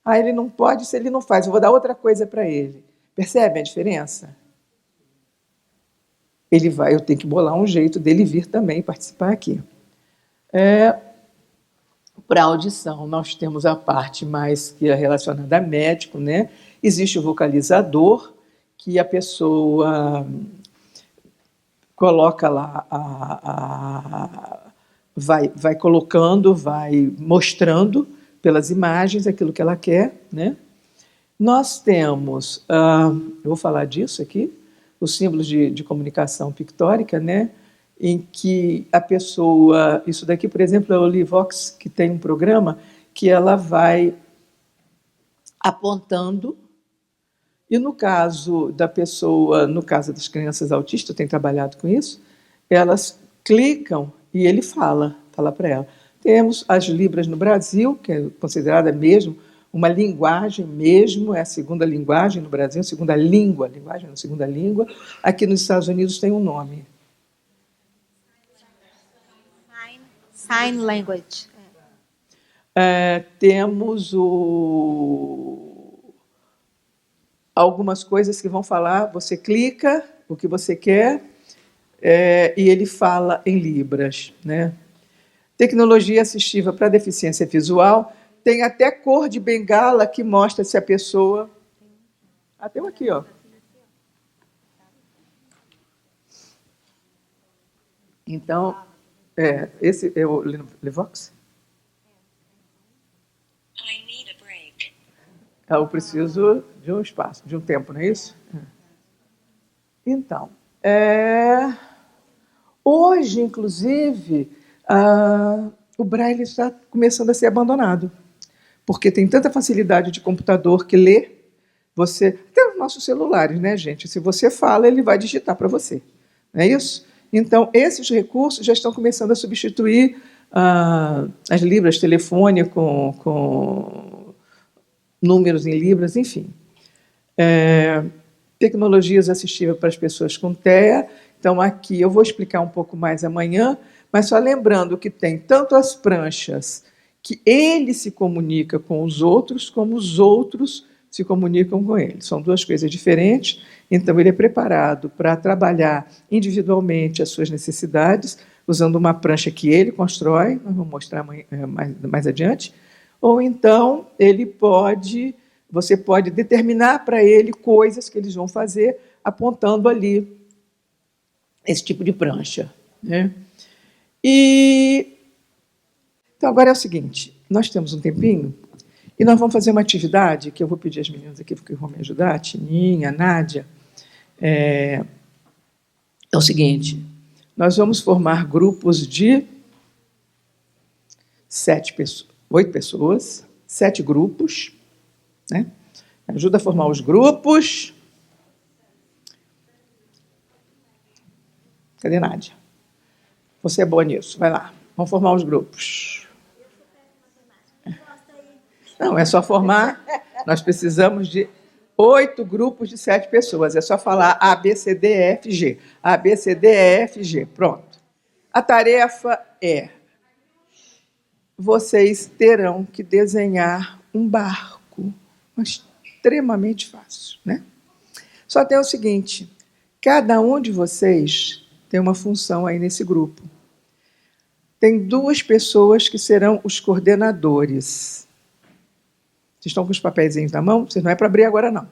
Ele não pode, se ele não faz, eu vou dar outra coisa para ele. Percebe a diferença? Eu tenho que bolar um jeito dele vir também participar aqui. Para a audição, nós temos a parte mais que é relacionada a médico, né? Existe o vocalizador, que a pessoa coloca lá, vai colocando, vai mostrando pelas imagens aquilo que ela quer, né? Nós temos, eu vou falar disso aqui, os símbolos de comunicação pictórica, né? Em que a pessoa, isso daqui, por exemplo, é o Livox, que tem um programa que ela vai apontando, e no caso da pessoa, no caso das crianças autistas, eu tenho trabalhado com isso, elas clicam e ele fala para ela. Temos as Libras no Brasil, que é considerada mesmo uma linguagem mesmo, é a segunda linguagem no Brasil, a segunda língua, linguagem não, segunda língua. Aqui nos Estados Unidos tem um nome. Sign language. Temos algumas coisas que vão falar, você clica o que você quer e ele fala em Libras, né? Tecnologia assistiva para deficiência visual, tem até cor de bengala que mostra se a pessoa... tem um aqui, ó. Então, esse é o Levox? Eu preciso de um espaço, de um tempo, não é isso? Então, hoje, inclusive, o Braille está começando a ser abandonado, porque tem tanta facilidade de computador que lê, até os nossos celulares, né, gente? Se você fala, ele vai digitar para você, não é isso? Então, esses recursos já estão começando a substituir as libras, telefone com números em libras, enfim. Tecnologias assistíveis para as pessoas com TEA. Então, aqui eu vou explicar um pouco mais amanhã, mas só lembrando que tem tanto as pranchas que ele se comunica com os outros, como os outros se comunicam com ele. São duas coisas diferentes, então ele é preparado para trabalhar individualmente as suas necessidades, usando uma prancha que ele constrói, nós vamos mostrar mais adiante, ou então você pode determinar para ele coisas que eles vão fazer, apontando ali esse tipo de prancha, né? Então, agora é o seguinte, nós temos um tempinho, e nós vamos fazer uma atividade que eu vou pedir às meninas aqui que vão me ajudar, a Tininha, a Nádia. É o seguinte, nós vamos formar grupos de 8 pessoas, 7 grupos, né? Ajuda a formar os grupos. Cadê a Nádia? Você é boa nisso, vai lá, vamos formar os grupos. Não, é só formar, nós precisamos de 8 grupos de 7 pessoas, é só falar A, B, C, D, E, F, G. A, B, C, D, E, F, G, pronto. A tarefa é, vocês terão que desenhar um barco, mas extremamente fácil, né? Só tem o seguinte, cada um de vocês tem uma função aí nesse grupo. Tem 2 pessoas que serão os coordenadores. Vocês estão com os papeizinhos na mão? Vocês não é para abrir agora, não.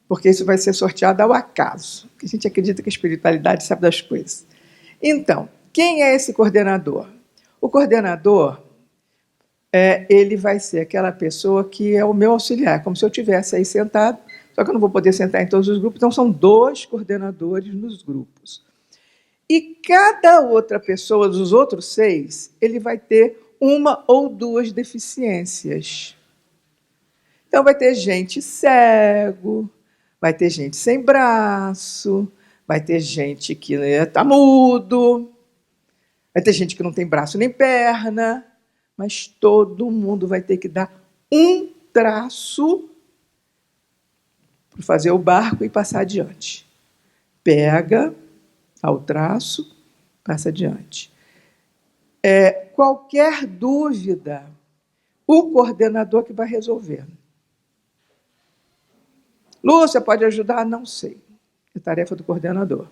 Porque isso vai ser sorteado ao acaso. Porque a gente acredita que a espiritualidade sabe das coisas. Então, quem é esse coordenador? O coordenador, ele vai ser aquela pessoa que é o meu auxiliar, como se eu estivesse aí sentado, só que eu não vou poder sentar em todos os grupos, então são 2 coordenadores nos grupos. E cada outra pessoa, dos outros 6, ele vai ter 1 ou 2 deficiências. Então, vai ter gente cego, vai ter gente sem braço, vai ter gente que está mudo, vai ter gente que não tem braço nem perna, mas todo mundo vai ter que dar um traço para fazer o barco e passar adiante. Pega ao traço, passa adiante. Qualquer dúvida, o coordenador que vai resolver. Lúcia, pode ajudar? Não sei. É tarefa do coordenador.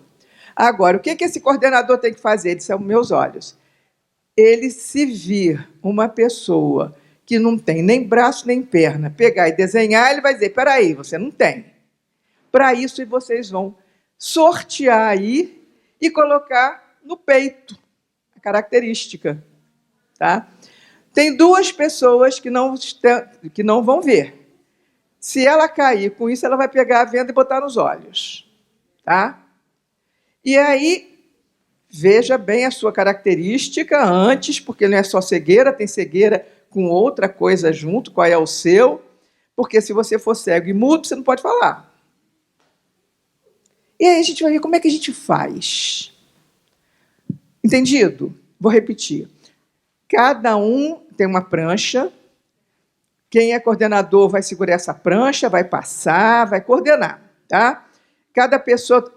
Agora, o que esse coordenador tem que fazer? Ele são meus olhos. Ele, se vir uma pessoa que não tem nem braço nem perna, pegar e desenhar, ele vai dizer, espera aí, você não tem. Para isso, vocês vão sortear aí e colocar no peito a característica. Tá? Tem 2 pessoas que não vão ver. Se ela cair com isso, ela vai pegar a venda e botar nos olhos. Tá? E aí, veja bem a sua característica antes, porque não é só cegueira, tem cegueira com outra coisa junto, qual é o seu, porque se você for cego e mudo, você não pode falar. E aí a gente vai ver como é que a gente faz. Entendido? Vou repetir. Cada um tem uma prancha. Quem é coordenador vai segurar essa prancha, vai passar, vai coordenar. Tá? Cada pessoa,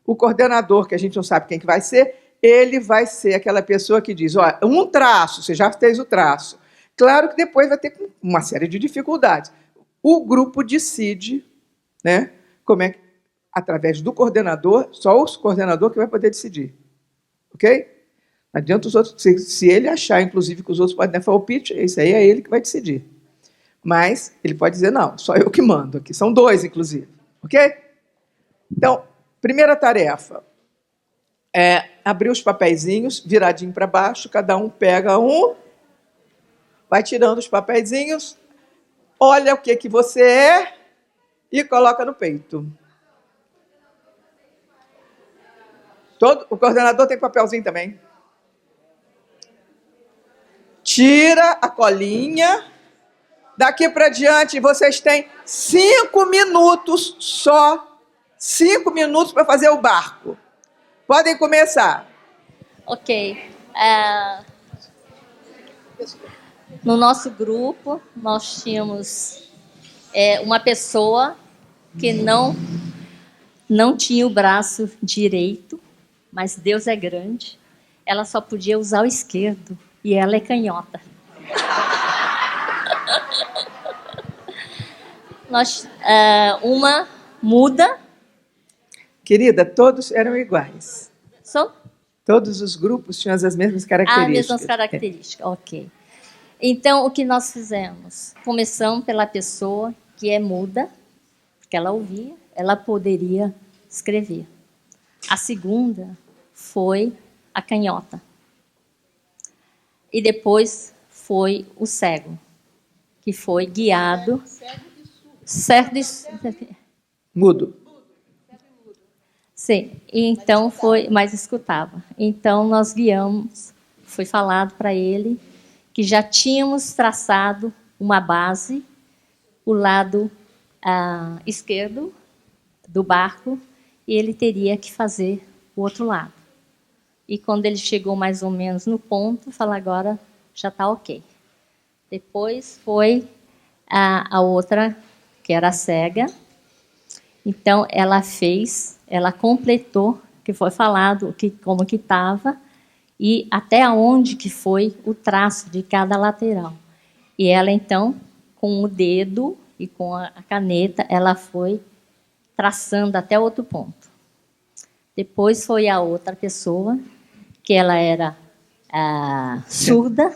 o coordenador, que a gente não sabe quem que vai ser, ele vai ser aquela pessoa que diz, ó, um traço, você já fez o traço. Claro que depois vai ter uma série de dificuldades. O grupo decide, né, como é que, através do coordenador, só o coordenador que vai poder decidir. Ok? Não adianta os outros, se ele achar, inclusive, que os outros podem dar palpite, isso aí é ele que vai decidir. Mas ele pode dizer, não, só eu que mando aqui. São 2, inclusive. Ok? Então, primeira tarefa abrir os papeizinhos, viradinho para baixo, cada um pega um, vai tirando os papeizinhos, olha o que você é e coloca no peito. O coordenador tem papelzinho também. Tira a colinha. Daqui para diante, vocês têm 5 minutos só. 5 minutos para fazer o barco. Podem começar. Ok. No nosso grupo, nós tínhamos uma pessoa que não tinha o braço direito, mas Deus é grande. Ela só podia usar o esquerdo e ela é canhota. Uma muda. Querida, todos eram iguais. Só? Todos os grupos tinham as mesmas características. As mesmas características, ok. Então, o que nós fizemos? Começamos pela pessoa que é muda, porque ela ouvia, ela poderia escrever. A segunda foi a canhota. E depois foi o cego, que foi guiado. Mudo. Sim, e então foi, mas escutava. Então nós guiamos, foi falado para ele que já tínhamos traçado uma base, o lado esquerdo do barco, e ele teria que fazer o outro lado. E quando ele chegou mais ou menos no ponto, falou, agora já está ok. Depois foi a outra, que era cega. Então, ela completou, que foi falado como que estava, e até onde que foi o traço de cada lateral. E ela, então, com o dedo e com a caneta, ela foi traçando até outro ponto. Depois foi a outra pessoa, que ela era surda,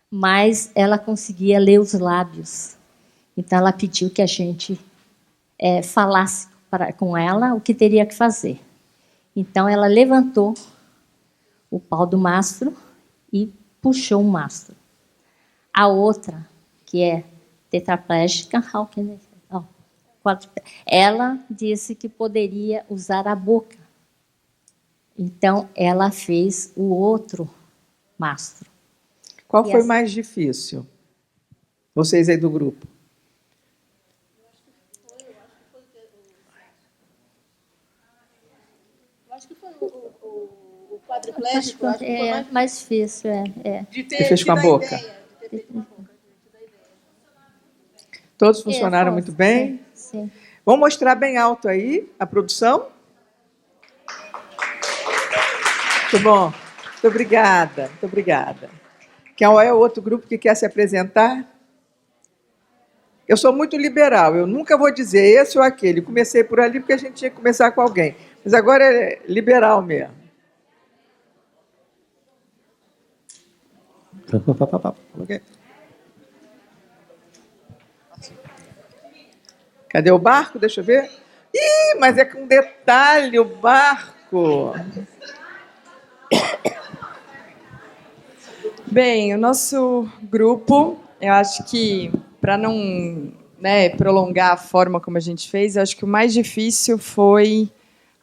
mas ela conseguia ler os lábios. Então, ela pediu que a gente falasse com ela o que teria que fazer. Então, ela levantou o pau do mastro e puxou o mastro. A outra, que é tetraplégica, ela disse que poderia usar a boca. Então, ela fez o outro mastro. Qual foi mais difícil? Vocês aí do grupo. Eu acho que foi o quadriplégico. Mais difícil, Você fez com a boca? Todos funcionaram muito bem? Sim. Vamos mostrar bem alto aí a produção? Muito bom. Muito obrigada. Muito obrigada. Qual é o outro grupo que quer se apresentar? Eu sou muito liberal. Eu nunca vou dizer esse ou aquele. Comecei por ali porque a gente tinha que começar com alguém. Mas agora é liberal mesmo. Okay. Cadê o barco? Deixa eu ver. Ih, mas é com detalhe o barco. Bem, o nosso grupo, eu acho que, para não prolongar a forma como a gente fez, eu acho que o mais difícil foi,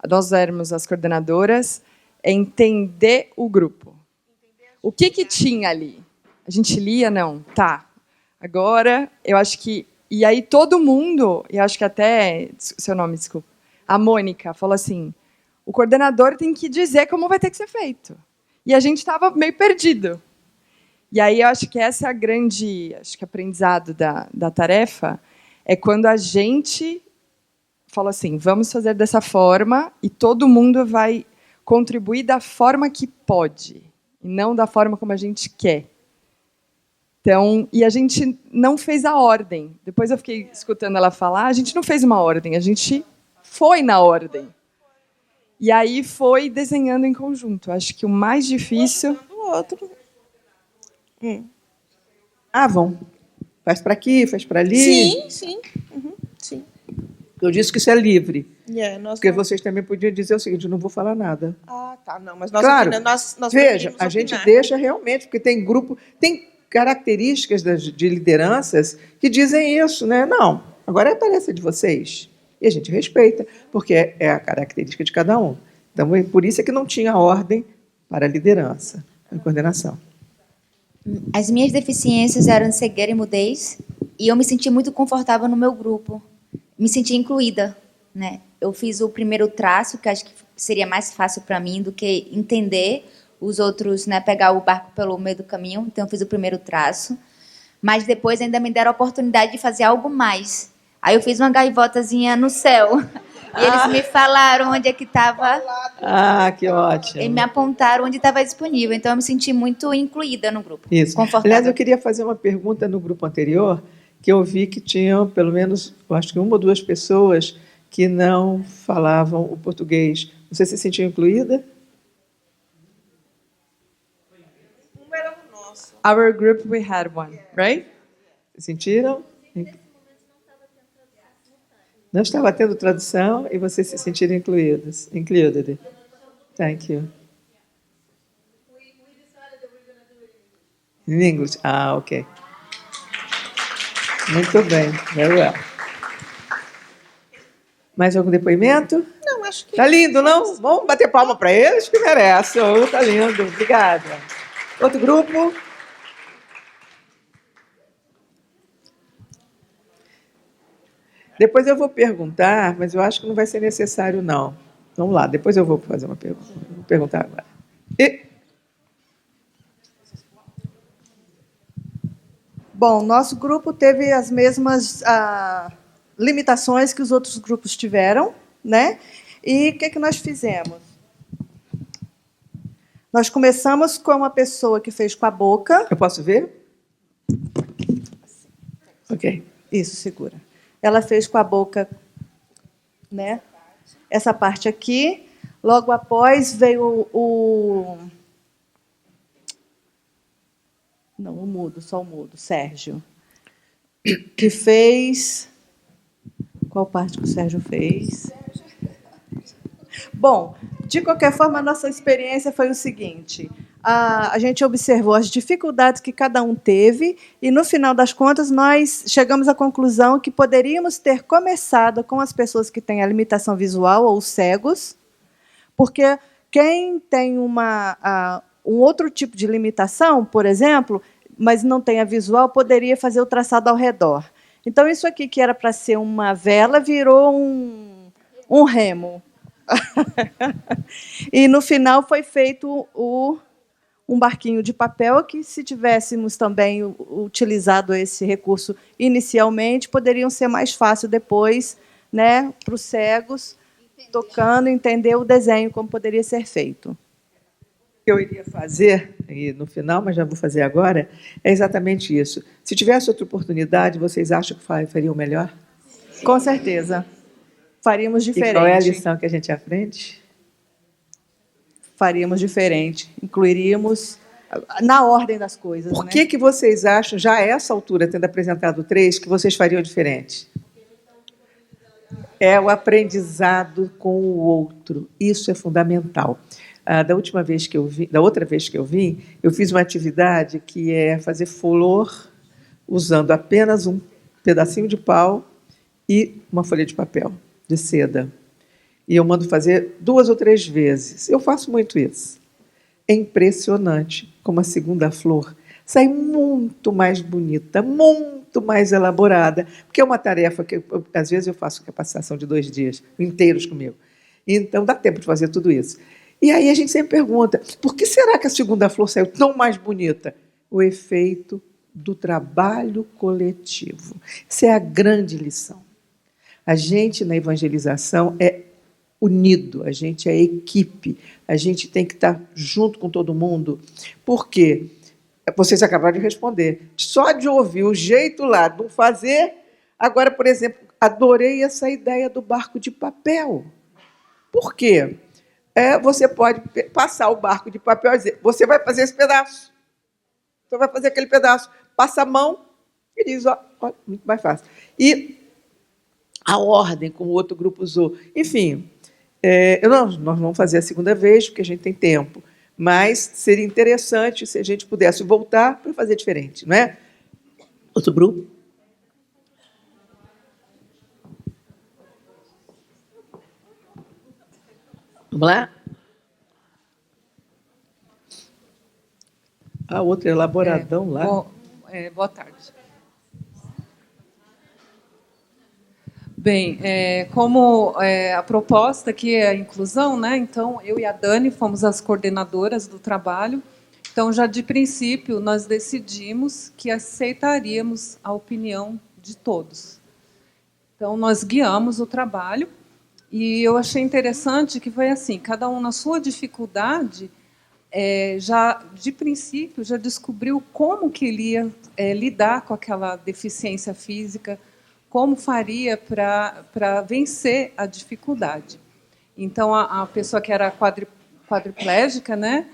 nós éramos as coordenadoras, entender o grupo. O que tinha ali? A gente lia? Não. Tá. Agora, eu acho que... E aí todo mundo, e acho que até... Seu nome, desculpa. A Mônica falou assim, o coordenador tem que dizer como vai ter que ser feito. E a gente estava meio perdido. E aí eu acho que essa é a grande aprendizado da tarefa, é quando a gente fala assim, vamos fazer dessa forma e todo mundo vai contribuir da forma que pode, e não da forma como a gente quer. Então, e a gente não fez a ordem. Depois eu fiquei escutando ela falar, a gente não fez uma ordem, a gente foi na ordem. E aí foi desenhando em conjunto. Acho que o mais difícil... Vão. Faz para aqui, faz para ali. Sim. Uhum, sim. Eu disse que isso é livre, Nós porque não- vocês também podiam dizer o seguinte: não vou falar nada. Ah, tá, não, mas nós, Claro, nós veja, preferimos a gente opinar. deixa realmente, porque tem grupo, tem características de lideranças que dizem isso, né? Não, agora é a tarefa de vocês. E a gente respeita, porque é a característica de cada um. Então, por isso é que não tinha ordem para a liderança, para a coordenação. As minhas deficiências eram cegueira e mudez, e eu me senti muito confortável no meu grupo. Me senti incluída, né? Eu fiz o primeiro traço, que acho que seria mais fácil para mim do que entender os outros, né, pegar o barco pelo meio do caminho. Então eu fiz o primeiro traço, mas depois ainda me deram a oportunidade de fazer algo mais. Aí eu fiz uma gaivotazinha no céu. E eles me falaram onde é que estava. Ah, que ótimo. E me apontaram onde estava disponível. Então eu me senti muito incluída no grupo. Isso. Confortável. Aliás, eu queria fazer uma pergunta no grupo anterior, que eu vi que tinham, pelo menos, eu acho que uma ou duas pessoas que não falavam o português. Você se sentiu incluída? Our group, we had one, right? Sentiram? Não estava tendo tradução e vocês se sentiram incluídos. Included. Thank you. In English? Ah, ok. Muito bem. Very well. Mais algum depoimento? Não, acho que... Tá lindo, não? Vamos bater palma para eles que merecem. Oh, tá lindo. Obrigada. Outro grupo? Depois eu vou perguntar, mas eu acho que não vai ser necessário, não. Vamos lá, depois eu vou fazer uma pergunta. Vou perguntar agora. Bom, nosso grupo teve as mesmas limitações que os outros grupos tiveram, né? E o que nós fizemos? Nós começamos com uma pessoa que fez com a boca. Eu posso ver? Ok. Isso, segura. Ela fez com a boca, né? Essa parte aqui. Logo após veio não, o mudo, só o mudo, Sérgio, que fez... Qual parte que o Sérgio fez? Bom, de qualquer forma, a nossa experiência foi o seguinte: a gente observou as dificuldades que cada um teve e, no final das contas, nós chegamos à conclusão que poderíamos ter começado com as pessoas que têm a limitação visual ou cegos, porque quem tem um outro tipo de limitação, por exemplo, mas não tem a visual, poderia fazer o traçado ao redor. Então, isso aqui, que era para ser uma vela, virou um remo. E, no final, foi feito um barquinho de papel que, se tivéssemos também utilizado esse recurso inicialmente, poderiam ser mais fácil depois, né, para os cegos, tocando, entender o desenho, como poderia ser feito. O que eu iria fazer, e no final, mas já vou fazer agora, é exatamente isso. Se tivesse outra oportunidade, vocês acham que fariam melhor? Com certeza. Faríamos diferente. E qual é a lição que a gente aprende? Faríamos diferente. Incluiríamos na ordem das coisas. Por que vocês acham, já a essa altura, tendo apresentado 3, que vocês fariam diferente? É o aprendizado com o outro. Isso é fundamental. Da outra vez que eu vim, eu fiz uma atividade que é fazer flor usando apenas um pedacinho de pau e uma folha de papel, de seda. E eu mando fazer 2 ou 3 vezes. Eu faço muito isso. É impressionante como a segunda flor sai muito mais bonita, muito mais elaborada, porque é uma tarefa que, às vezes, eu faço capacitação de 2 dias inteiros comigo. Então, dá tempo de fazer tudo isso. E aí a gente sempre pergunta, por que será que a segunda flor saiu tão mais bonita? O efeito do trabalho coletivo. Essa é a grande lição. A gente, na evangelização, é unido, a gente é equipe, a gente tem que estar junto com todo mundo. Por quê? Vocês acabaram de responder. Só de ouvir o jeito lá de fazer... Agora, por exemplo, adorei essa ideia do barco de papel. Por quê? Você pode passar o barco de papel e dizer, você vai fazer esse pedaço. Você vai fazer aquele pedaço. Passa a mão e diz, ó, muito mais fácil. E a ordem como o outro grupo usou. Enfim, nós vamos fazer a segunda vez, porque a gente tem tempo, mas seria interessante se a gente pudesse voltar para fazer diferente, não é? Outro grupo? Vamos lá? A outra elaboradão lá. Boa tarde. Bem, como a proposta aqui é a inclusão, né? Então, eu e a Dani fomos as coordenadoras do trabalho. Então, já de princípio, nós decidimos que aceitaríamos a opinião de todos. Então, nós guiamos o trabalho e eu achei interessante que foi assim, cada um na sua dificuldade, já de princípio, já descobriu como que ele ia lidar com aquela deficiência física, como faria para vencer a dificuldade. Então, a pessoa que era quadriplégica, né,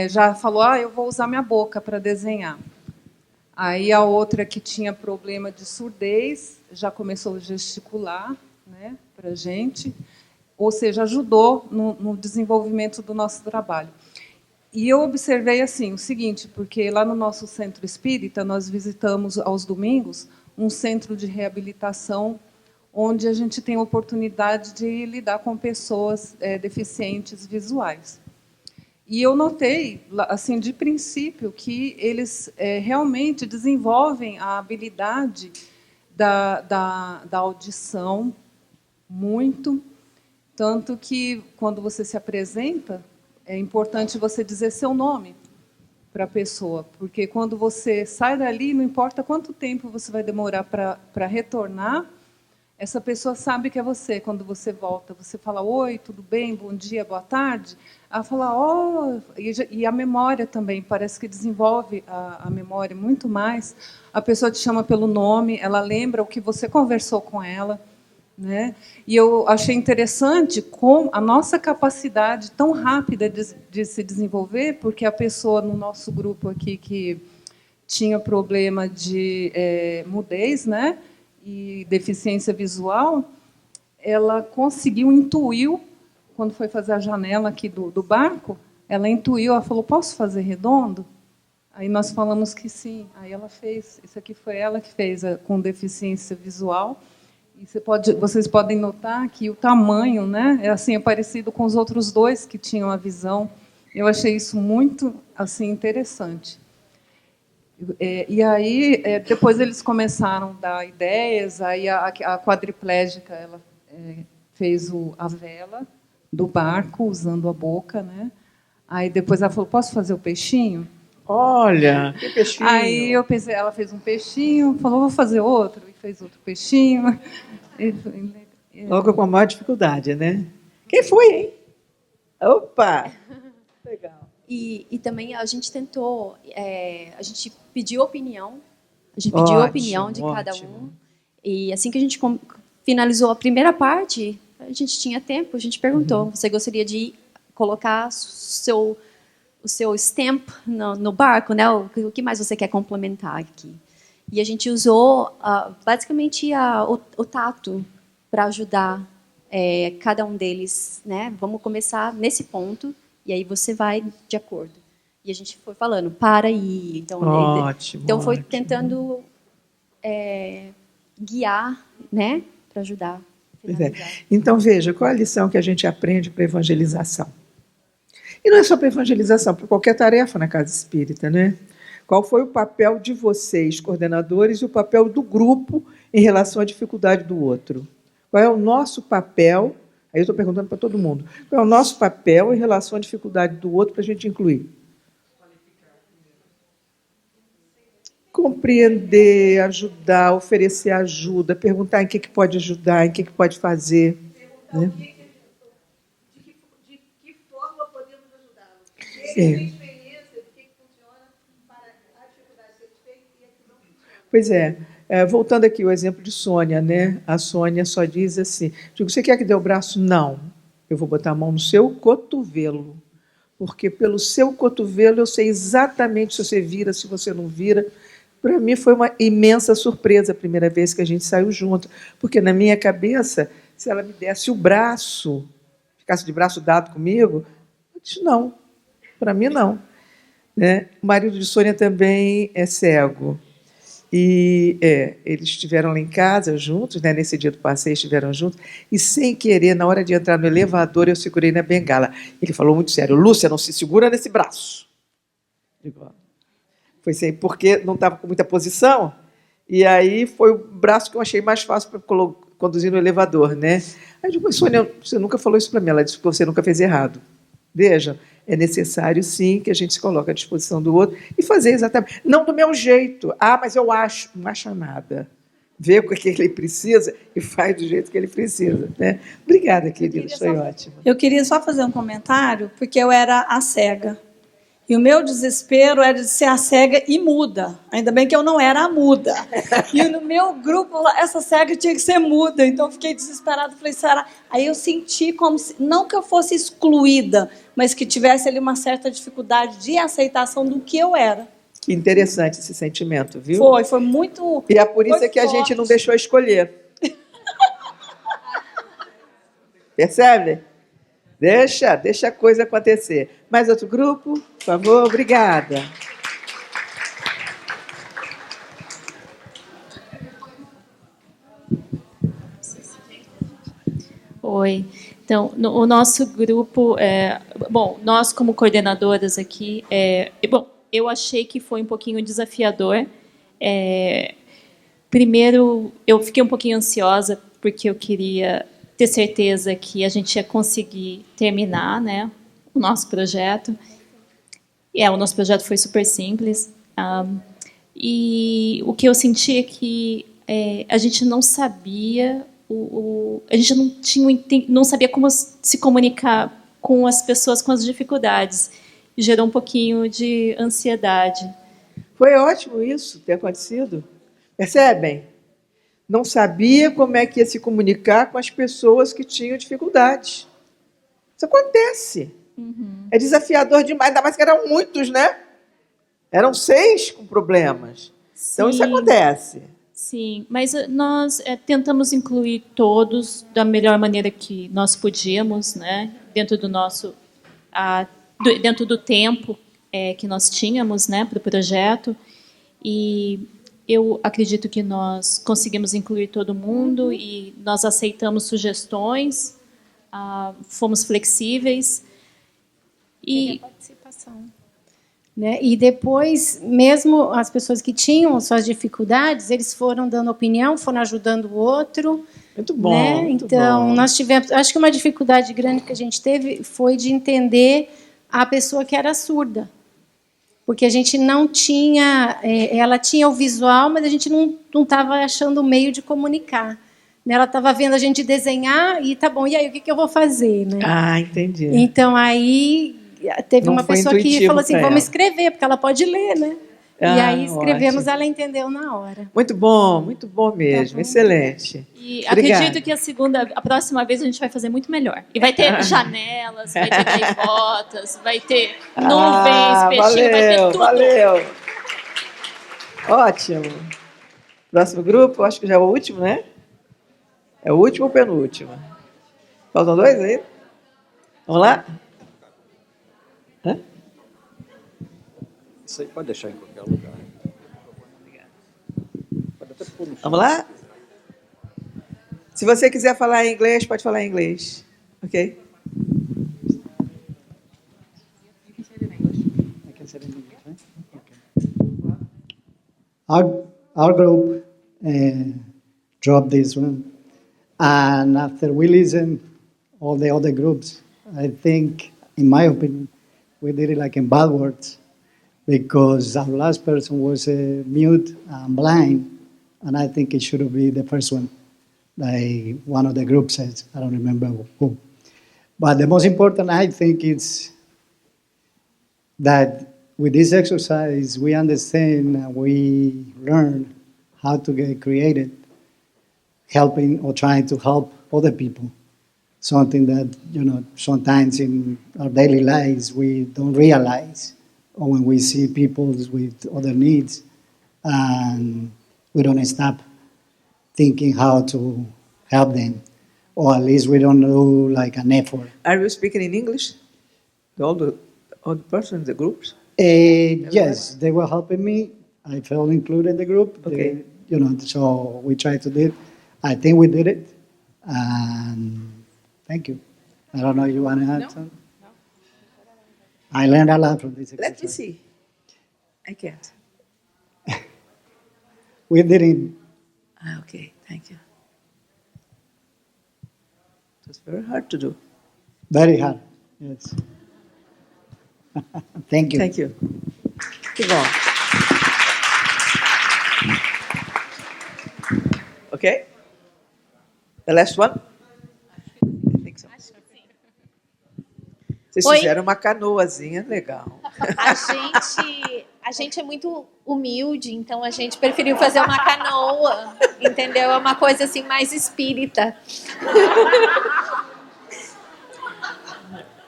já falou, eu vou usar minha boca para desenhar. Aí a outra que tinha problema de surdez já começou a gesticular, né, para a gente, ou seja, ajudou no desenvolvimento do nosso trabalho. E eu observei assim o seguinte, porque lá no nosso centro espírita nós visitamos aos domingos um centro de reabilitação onde a gente tem a oportunidade de lidar com pessoas deficientes visuais. E eu notei, assim, de princípio, que eles realmente desenvolvem a habilidade da audição muito, tanto que, quando você se apresenta, é importante você dizer seu nome para a pessoa, porque quando você sai dali, não importa quanto tempo você vai demorar para retornar, essa pessoa sabe que é você. Quando você volta, você fala, oi, tudo bem, bom dia, boa tarde. Ela fala, e a memória também, parece que desenvolve a memória muito mais. A pessoa te chama pelo nome, ela lembra o que você conversou com ela, né? E eu achei interessante com a nossa capacidade tão rápida de se desenvolver, porque a pessoa no nosso grupo aqui que tinha problema de mudez, né, e deficiência visual, ela conseguiu, intuiu, quando foi fazer a janela aqui do barco, ela intuiu, ela falou, posso fazer redondo? Aí nós falamos que sim. Aí ela fez, isso aqui foi ela que fez com deficiência visual. E vocês podem notar que o tamanho, né, é parecido com os outros dois que tinham a visão. Eu achei isso muito assim interessante. E aí depois eles começaram a dar ideias. Aí a quadriplégica ela fez a vela do barco usando a boca, né? Aí depois ela falou, posso fazer o peixinho? Olha, que peixinho! Aí ela fez um peixinho, falou, vou fazer outro, e fez outro peixinho. Logo com a maior dificuldade, né? Quem foi, hein? Opa! Legal. E também a gente tentou, a gente pediu opinião, de cada um. E assim que a gente finalizou a primeira parte, a gente tinha tempo, a gente perguntou, você gostaria de colocar o seu stamp no barco, né? O que mais você quer complementar aqui? E a gente usou basicamente o tato para ajudar cada um deles, né? Vamos começar nesse ponto e aí você vai de acordo. E a gente foi falando, para aí. Então, então foi tentando guiar, né? Para ajudar. Então, veja, qual a lição que a gente aprende para a evangelização? E não é só para evangelização, para qualquer tarefa na casa espírita, né? Qual foi o papel de vocês, coordenadores, e o papel do grupo em relação à dificuldade do outro? Qual é o nosso papel? Aí eu estou perguntando para todo mundo. Qual é o nosso papel em relação à dificuldade do outro para a gente incluir? Compreender, ajudar, oferecer ajuda, perguntar em que pode ajudar, em que pode fazer. Né? Pois voltando aqui ao exemplo de Sônia, né? A Sônia só diz assim, digo, você quer que dê o braço? Não, eu vou botar a mão no seu cotovelo, porque pelo seu cotovelo eu sei exatamente se você vira, se você não vira, Para mim foi uma imensa surpresa a primeira vez que a gente saiu junto, porque na minha cabeça, se ela me desse o braço, ficasse de braço dado comigo, eu disse não, para mim não. Né? O marido de Sônia também é cego. E eles estiveram lá em casa juntos, né? Nesse dia do passeio estiveram juntos, e sem querer, na hora de entrar no elevador, eu segurei na bengala. Ele falou muito sério: Lúcia, não se segura nesse braço. Digo, foi sem, porque não estava com muita posição, e aí foi o braço que eu achei mais fácil para conduzir no elevador. Né? Aí eu digo, mas Sônia, você nunca falou isso para mim. Ela disse que você nunca fez errado. Veja, é necessário, sim, que a gente se coloque à disposição do outro e fazer exatamente. Não do meu jeito. Ah, mas eu acho. Não acha nada. Vê o que ele precisa e faz do jeito que ele precisa. Né? Obrigada, querida. Foi ótimo. Eu queria só fazer um comentário, porque eu era a cega. E o meu desespero era de ser a cega e muda. Ainda bem que eu não era a muda. E no meu grupo, essa cega tinha que ser muda. Então, eu fiquei desesperada. Falei, Sara... Aí eu senti como se... Não que eu fosse excluída, mas que tivesse ali uma certa dificuldade de aceitação do que eu era. Que interessante esse sentimento, viu? Foi muito... E é por isso que a gente não deixou escolher. Percebe? Deixa a coisa acontecer. Mais outro grupo, por favor? Obrigada. Oi. Então, o nosso grupo... bom, nós como coordenadoras aqui... bom, eu achei que foi um pouquinho desafiador. Primeiro, eu fiquei um pouquinho ansiosa, porque eu queria ter certeza que a gente ia conseguir terminar, né, o nosso projeto. O nosso projeto foi super simples. E o que eu senti é que a gente não sabia... a gente não sabia como se comunicar com as pessoas com as dificuldades. E gerou um pouquinho de ansiedade. Foi ótimo isso ter acontecido. Percebem? Não sabia como é que ia se comunicar com as pessoas que tinham dificuldades. Isso acontece. Uhum. É desafiador demais, ainda mais que eram muitos, né? Eram 6 com problemas. Sim. Então, isso acontece. Sim, mas nós tentamos incluir todos da melhor maneira que nós podíamos, né? Dentro do nosso... dentro do tempo que nós tínhamos, né, para o projeto. E eu acredito que nós conseguimos incluir todo mundo e nós aceitamos sugestões, fomos flexíveis. E a participação. Né? E depois, mesmo as pessoas que tinham suas dificuldades, eles foram dando opinião, foram ajudando o outro. Muito bom. Né? Muito então, bom. Nós tivemos... Acho que uma dificuldade grande que a gente teve foi de entender a pessoa que era surda. Porque a gente não tinha... ela tinha o visual, mas a gente não estava achando o meio de comunicar. Ela estava vendo a gente desenhar e, tá bom, e aí, o que eu vou fazer? Né? Ah, entendi. Então, aí, teve uma pessoa que falou assim, vamos escrever, porque ela pode ler, né? E aí, escrevemos, ótimo. Ela entendeu na hora. Muito bom mesmo, tá bom. Excelente. E acredito que a próxima vez a gente vai fazer muito melhor. E vai ter janelas, vai ter gaivotas, vai ter nuvens, peixinho, vai ter tudo. Valeu. Ótimo. Próximo grupo, acho que já é o último, né? É o último ou penúltimo? Faltam 2 aí? Vamos lá? Hã? Isso aí pode deixar em qualquer lugar. Vamos lá? Se você quiser falar em inglês, pode falar em inglês. Ok? Our group dropped this one. And after we listened all the other groups, I think, in my opinion, we did it like in bad words, because our last person was mute and blind, and I think it should be the first one, like one of the groups said. I don't remember who. But the most important, I think, is that with this exercise, we understand and we learn how to get creative, helping or trying to help other people. Something that, sometimes in our daily lives we don't realize, or when we see people with other needs, and we don't stop thinking how to help them, or at least we don't do like an effort. Are you speaking in English? All the persons, the groups? Yes, they were helping me. I felt included in the group. Okay. So we tried to do it. I think we did it. And thank you. I don't know if you want to add something? No. I learned a lot from this exercise. Let me see. I can't. We didn't. Okay, thank you. It was very hard to do. Very hard, yes. Thank you. Thank you. Que bom. Okay? The last one? I think so. Vocês Oi. fizeram uma canoazinha legal. A gente é muito humilde, então a gente preferiu fazer uma canoa, entendeu? É uma coisa assim mais espírita.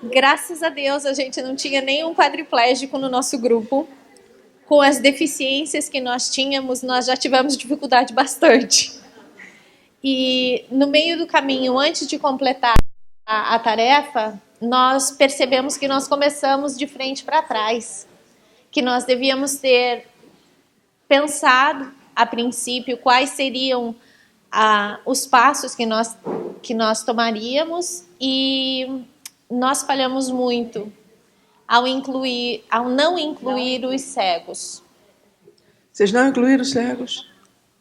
Graças a Deus a gente não tinha nenhum quadriplégico no nosso grupo. Com as deficiências que nós tínhamos, nós já tivemos dificuldade bastante. E no meio do caminho, antes de completar a tarefa, nós percebemos que nós começamos de frente para trás, que nós devíamos ter pensado, a princípio, quais seriam os passos que nós tomaríamos, e nós falhamos muito ao não incluir os cegos. Vocês não incluíram os cegos?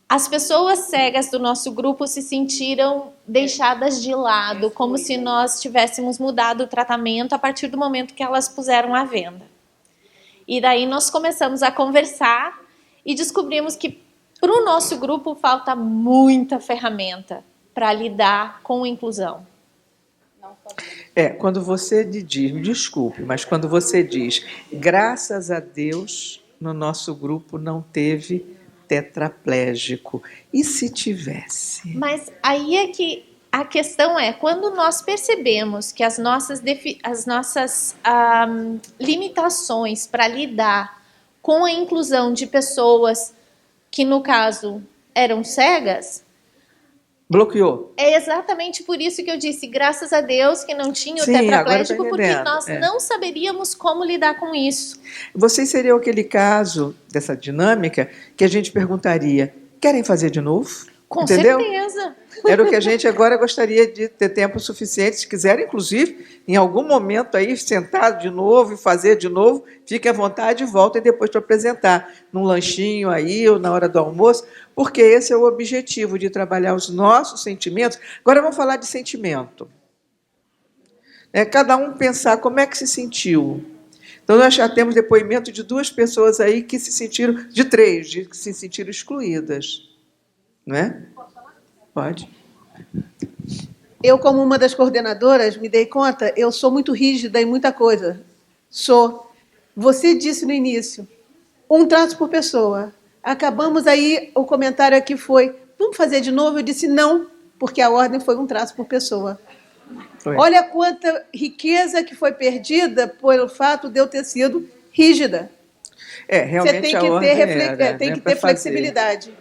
As pessoas cegas do nosso grupo se sentiram deixadas de lado, como se nós tivéssemos mudado o tratamento a partir do momento que elas puseram à venda. E daí nós começamos a conversar e descobrimos que para o nosso grupo falta muita ferramenta para lidar com a inclusão. Quando você diz, me desculpe, mas quando você diz, graças a Deus, no nosso grupo não teve tetraplégico. E se tivesse? Mas aí é que a questão é, quando nós percebemos que as nossas limitações para lidar com a inclusão de pessoas que, no caso, eram cegas, bloqueou. É exatamente por isso que eu disse, graças a Deus que não tinha o tetraplégico, porque nós não saberíamos como lidar com isso. Vocês seriam aquele caso dessa dinâmica que a gente perguntaria, querem fazer de novo? Com Entendeu? certeza. Era o que a gente agora gostaria de ter tempo suficiente, se quiser, inclusive, em algum momento aí, sentar de novo e fazer de novo, fique à vontade e voltem depois para apresentar, num lanchinho aí ou na hora do almoço, porque esse é o objetivo de trabalhar os nossos sentimentos. Agora vamos falar de sentimento. Cada um pensar como é que se sentiu. Então, nós já temos depoimento de 2 pessoas aí que se sentiram, de 3, que se sentiram excluídas. Não é? Pode. Eu, como uma das coordenadoras, me dei conta, eu sou muito rígida em muita coisa. Sou. Você disse no início, um traço por pessoa. Acabamos aí, o comentário aqui foi, vamos fazer de novo? Eu disse não, porque a ordem foi um traço por pessoa. Foi. Olha quanta riqueza que foi perdida pelo fato de eu ter sido rígida. Realmente você tem a que ordem tem que ter flexibilidade.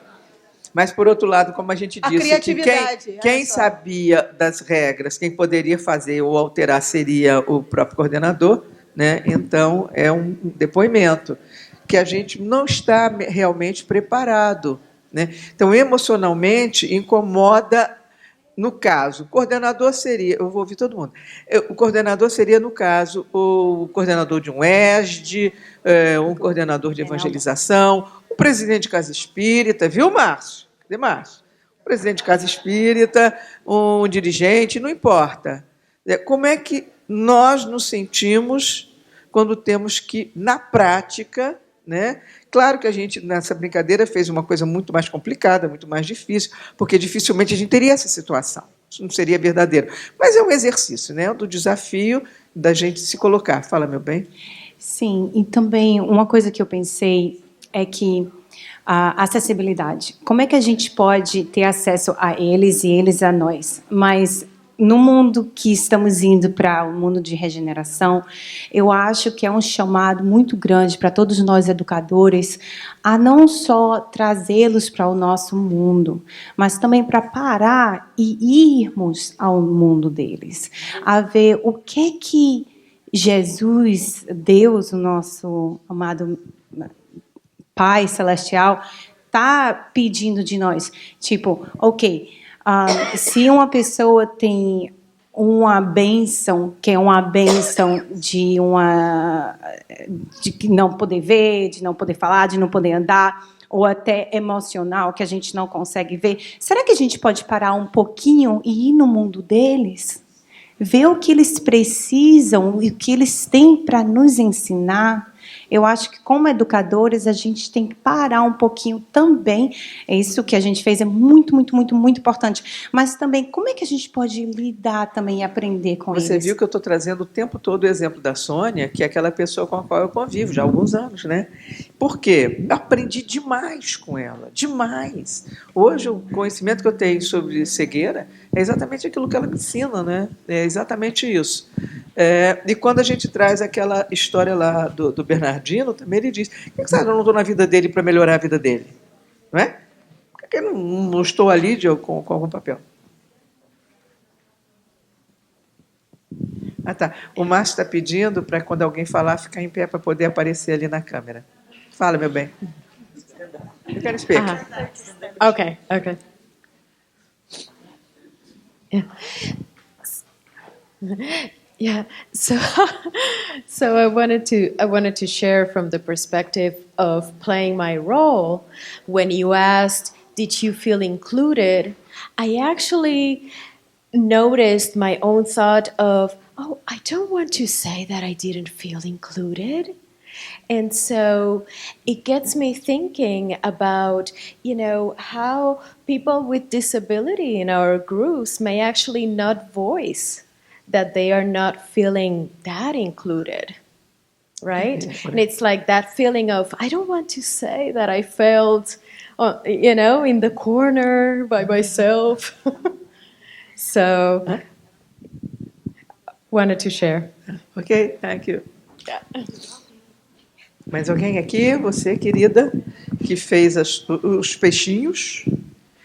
Mas, por outro lado, como a gente disse, que quem sabia das regras, quem poderia fazer ou alterar seria o próprio coordenador, né? Então, é um depoimento que a gente não está realmente preparado, né? Então, emocionalmente, incomoda, no caso, o coordenador seria, eu vou ouvir todo mundo, o coordenador seria, no caso, o coordenador de um ESD, um coordenador de evangelização, o presidente de Casa Espírita, viu, Márcio? Cadê Márcio? O presidente de Casa Espírita, um dirigente, não importa. Como é que nós nos sentimos quando temos que, na prática, né? Claro que a gente, nessa brincadeira, fez uma coisa muito mais complicada, muito mais difícil, porque dificilmente a gente teria essa situação. Isso não seria verdadeiro. Mas é um exercício, né? Do desafio da gente se colocar. Fala, meu bem. Sim, e também uma coisa que eu pensei é que a acessibilidade. Como é que a gente pode ter acesso a eles e eles a nós? Mas no mundo que estamos indo para o mundo de regeneração, eu acho que é um chamado muito grande para todos nós educadores a não só trazê-los para o nosso mundo, mas também para parar e irmos ao mundo deles, a ver o que Jesus, Deus, o nosso amado Pai Celestial, está pedindo de nós. Tipo, ok, se uma pessoa tem uma bênção, que é uma bênção de não poder ver, de não poder falar, de não poder andar, ou até emocional, que a gente não consegue ver, será que a gente pode parar um pouquinho e ir no mundo deles? Ver o que eles precisam e o que eles têm para nos ensinar? Eu acho que, como educadores, a gente tem que parar um pouquinho também. Isso que a gente fez é muito, muito, muito, muito importante. Mas também, como é que a gente pode lidar também e aprender com eles? Você viu que eu estou trazendo o tempo todo o exemplo da Sônia, que é aquela pessoa com a qual eu convivo já há alguns anos, né? Por quê? Eu aprendi demais com ela, demais. Hoje, o conhecimento que eu tenho sobre cegueira é exatamente aquilo que ela me ensina, né? É exatamente isso. E quando a gente traz aquela história lá do Bernardino, também ele diz: por que eu não estou na vida dele para melhorar a vida dele? Não é? Por que eu não estou ali com algum papel? Ah, tá. O Márcio está pedindo para, quando alguém falar, ficar em pé para poder aparecer ali na câmera. Fala, meu bem. You can speak. Okay. Yeah. So I wanted to share from the perspective of playing my role. When you asked, did you feel included? I actually noticed my own thought of, oh, I don't want to say that I didn't feel included. And so it gets me thinking about, how people with disability in our groups may actually not voice that they are not feeling that included, right? And it's like that feeling of, I don't want to say that I felt, in the corner by myself. So, wanted to share. Ok, thank you. Mais alguém aqui? Você, querida, que fez os peixinhos?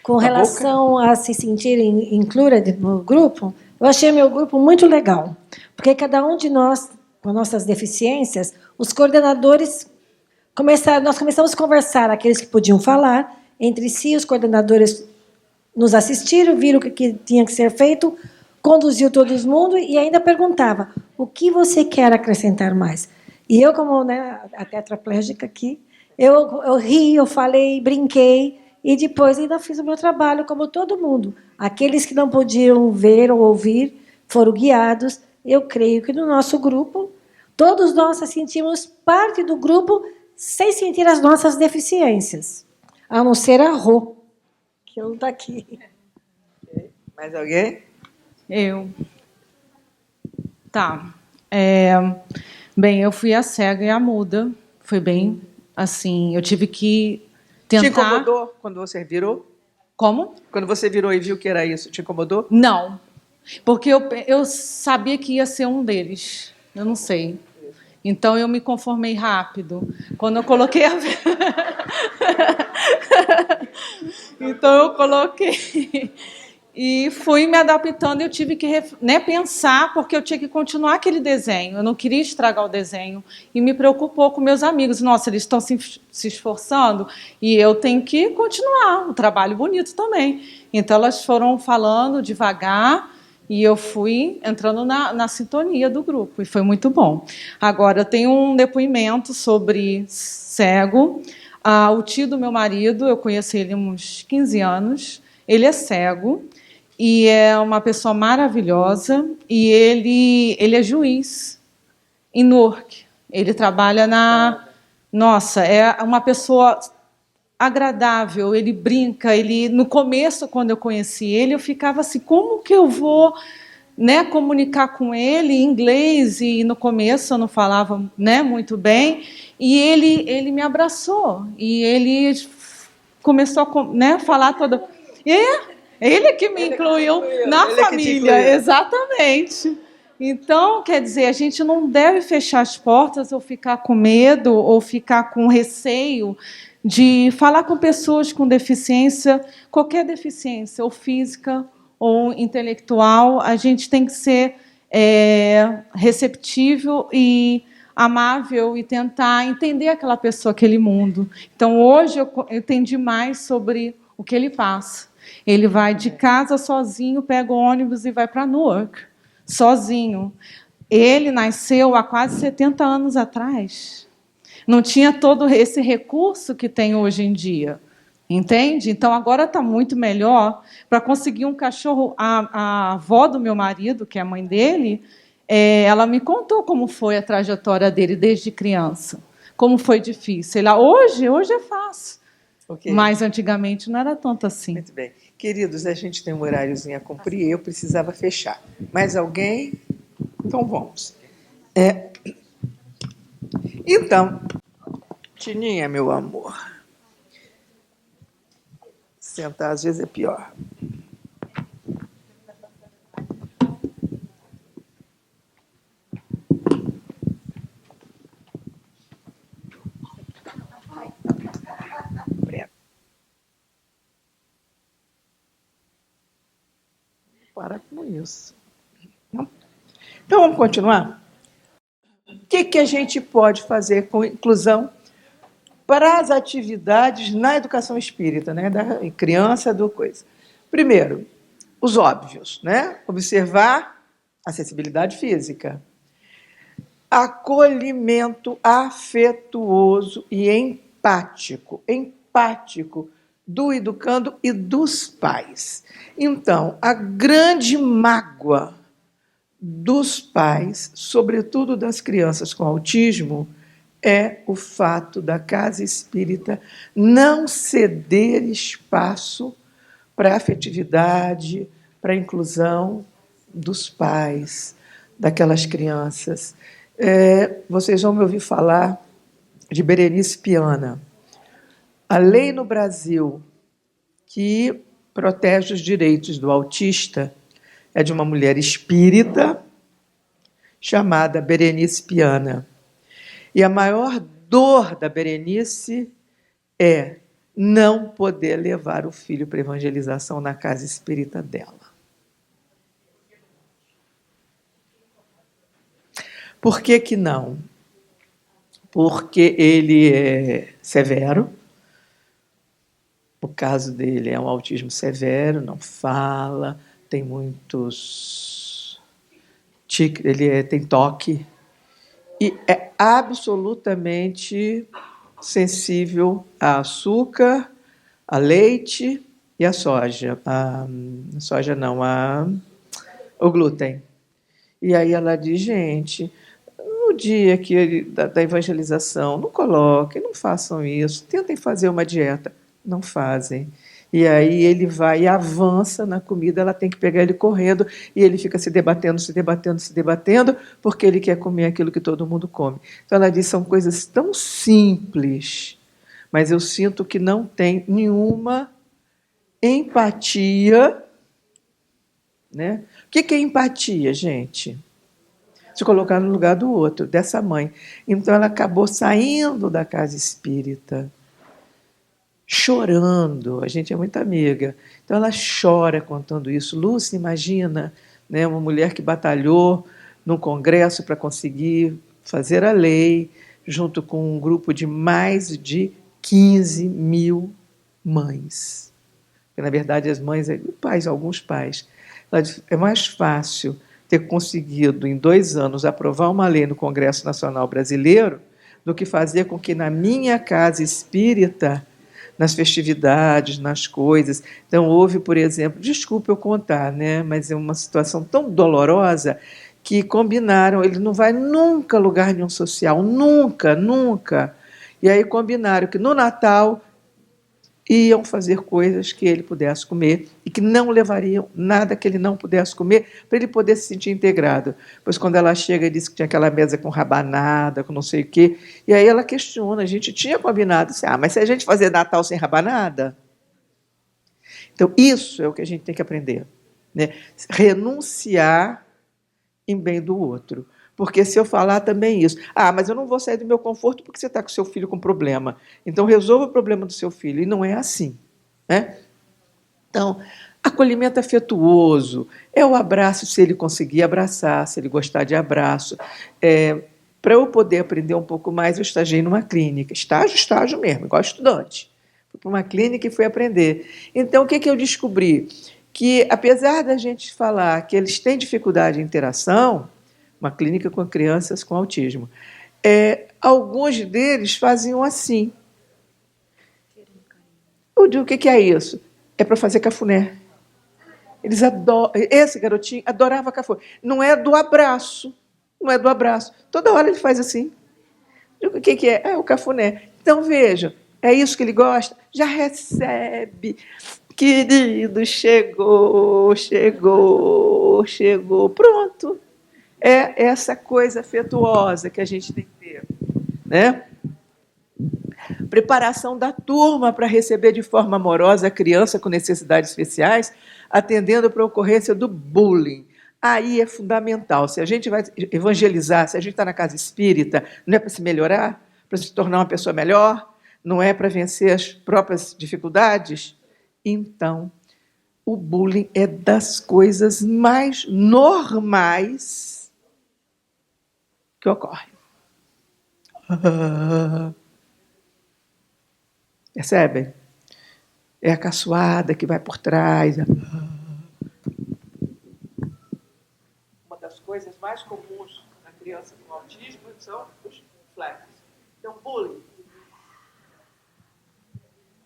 Com relação a se sentirem included no grupo, eu achei meu grupo muito legal, porque cada um de nós, com nossas deficiências, os coordenadores nós começamos a conversar, aqueles que podiam falar entre si, os coordenadores nos assistiram, viram o que tinha que ser feito, conduziu todo mundo e ainda perguntava: o que você quer acrescentar mais? E eu, como a tetraplégica aqui, eu ri, eu falei, brinquei, e depois ainda fiz o meu trabalho, como todo mundo. Aqueles que não podiam ver ou ouvir foram guiados. Eu creio que no nosso grupo, todos nós sentimos parte do grupo sem sentir as nossas deficiências, a não ser a Rô, que não está aqui. Mais alguém? Eu. Tá. Bem, eu fui a cega e a muda. Foi bem assim, eu tive que tentar... Te incomodou quando você virou? Como? Quando você virou e viu que era isso, te incomodou? Não, porque eu sabia que ia ser um deles. Eu não sei. Então, eu me conformei rápido. Quando eu coloquei a... Então, eu coloquei... E fui me adaptando, eu tive que pensar, porque eu tinha que continuar aquele desenho. Eu não queria estragar o desenho. E me preocupou com meus amigos. Nossa, eles estão se esforçando e eu tenho que continuar. Um trabalho bonito também. Então, elas foram falando devagar e eu fui entrando na sintonia do grupo. E foi muito bom. Agora, eu tenho um depoimento sobre cego. O tio do meu marido, eu conheci ele há uns 15 anos. Ele é cego. E é uma pessoa maravilhosa, e ele é juiz em Newark. Ele trabalha Nossa, é uma pessoa agradável, ele brinca. No começo, quando eu conheci ele, eu ficava assim, como que eu vou comunicar com ele em inglês? E no começo eu não falava muito bem. E ele me abraçou, e ele começou a falar todo... Ele que me incluiu na família, exatamente. Então, quer dizer, a gente não deve fechar as portas ou ficar com medo ou ficar com receio de falar com pessoas com deficiência, qualquer deficiência, ou física ou intelectual. A gente tem que ser receptível e amável e tentar entender aquela pessoa, aquele mundo. Então, hoje eu entendi mais sobre o que ele passa. Ele vai de casa sozinho, pega o ônibus e vai para Newark, sozinho. Ele nasceu há quase 70 anos atrás. Não tinha todo esse recurso que tem hoje em dia. Entende? Então, agora está muito melhor. Para conseguir um cachorro, a avó do meu marido, que é a mãe dele, ela me contou como foi a trajetória dele desde criança, como foi difícil. Hoje é fácil, okay. Mas antigamente não era tanto assim. Muito bem. Queridos, a gente tem um horáriozinho a cumprir, eu precisava fechar. Mais alguém? Então, vamos. Então, Tininha, meu amor, sentar às vezes é pior. Para com isso. Então, vamos continuar? O que a gente pode fazer com inclusão para as atividades na educação espírita, né? Da criança, do coisa? Primeiro, os óbvios, né? Observar acessibilidade física, acolhimento afetuoso e empático do educando e dos pais. Então, a grande mágoa dos pais, sobretudo das crianças com autismo, é o fato da casa espírita não ceder espaço para a afetividade, para a inclusão dos pais, daquelas crianças. Vocês vão me ouvir falar de Berenice Piana. A lei no Brasil que protege os direitos do autista é de uma mulher espírita chamada Berenice Piana. E a maior dor da Berenice é não poder levar o filho para evangelização na casa espírita dela. Por que não? Porque ele é severo. O caso dele é um autismo severo, não fala, tem muitos tiques, tem toque e é absolutamente sensível a açúcar, a leite e a soja. O glúten. E aí ela diz, gente, no dia da evangelização, não coloquem, não façam isso, tentem fazer uma dieta. Não fazem. E aí ele vai e avança na comida, ela tem que pegar ele correndo, e ele fica se debatendo, porque ele quer comer aquilo que todo mundo come. Então ela diz, são coisas tão simples, mas eu sinto que não tem nenhuma empatia. Né? O que é empatia, gente? Se colocar no lugar do outro, dessa mãe. Então ela acabou saindo da casa espírita, chorando, a gente é muito amiga, então ela chora contando isso. Lúcia, imagina, né, uma mulher que batalhou num congresso para conseguir fazer a lei, junto com um grupo de mais de 15 mil mães. Porque, na verdade, as mães, alguns pais, ela diz, é mais fácil ter conseguido, em 2 anos, aprovar uma lei no Congresso Nacional Brasileiro do que fazer com que, na minha casa espírita, nas festividades, nas coisas. Então, houve, por exemplo, desculpa eu contar, né, mas é uma situação tão dolorosa que combinaram, ele não vai nunca a lugar nenhum social, nunca. E aí combinaram que no Natal iam fazer coisas que ele pudesse comer e que não levariam nada que ele não pudesse comer para ele poder se sentir integrado. Pois quando ela chega e diz que tinha aquela mesa com rabanada, com não sei o quê, e aí ela questiona, a gente tinha combinado, mas se a gente fazer Natal sem rabanada? Então, isso é o que a gente tem que aprender, né? Renunciar em bem do outro. Porque se eu falar também isso, mas eu não vou sair do meu conforto porque você está com seu filho com problema. Então, resolva o problema do seu filho. E não é assim, né? Então, acolhimento afetuoso é o abraço, se ele conseguir abraçar, se ele gostar de abraço. Para eu poder aprender um pouco mais, eu estagiei numa clínica. Estágio mesmo, igual estudante. Fui para uma clínica e fui aprender. Então, o que eu descobri? Que, apesar da gente falar que eles têm dificuldade de interação, uma clínica com crianças com autismo, alguns deles faziam assim. Eu digo, o que é isso? É para fazer cafuné. Eles adoram. Esse garotinho adorava cafuné. Não é do abraço. Não é do abraço. Toda hora ele faz assim. Eu digo, o que é? É o cafuné. Então, vejam, é isso que ele gosta? Já recebe. Querido, chegou. Pronto. É essa coisa afetuosa que a gente tem que ter, né? Preparação da turma para receber de forma amorosa a criança com necessidades especiais, atendendo para a ocorrência do bullying. Aí é fundamental. Se a gente vai evangelizar, se a gente está na casa espírita, não é para se melhorar, para se tornar uma pessoa melhor, não é para vencer as próprias dificuldades? Então, o bullying é das coisas mais normais que ocorrem. Percebem? É a caçoada que vai por trás. Uma das coisas mais comuns na criança com autismo são os flags. Então, bullying.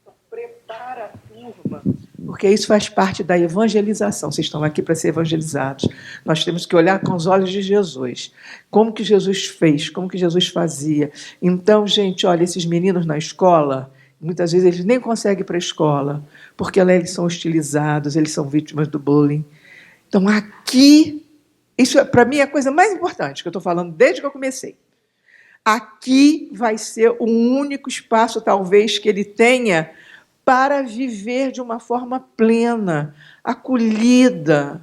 Então, prepara a turma, porque isso faz parte da evangelização. Vocês estão aqui para ser evangelizados. Nós temos que olhar com os olhos de Jesus. Como que Jesus fez, como que Jesus fazia. Então, gente, olha, esses meninos na escola, muitas vezes eles nem conseguem ir para a escola, porque lá eles são hostilizados, eles são vítimas do bullying. Então, aqui, isso para mim é a coisa mais importante que eu estou falando desde que eu comecei. Aqui vai ser o único espaço, talvez, que ele tenha para viver de uma forma plena, acolhida.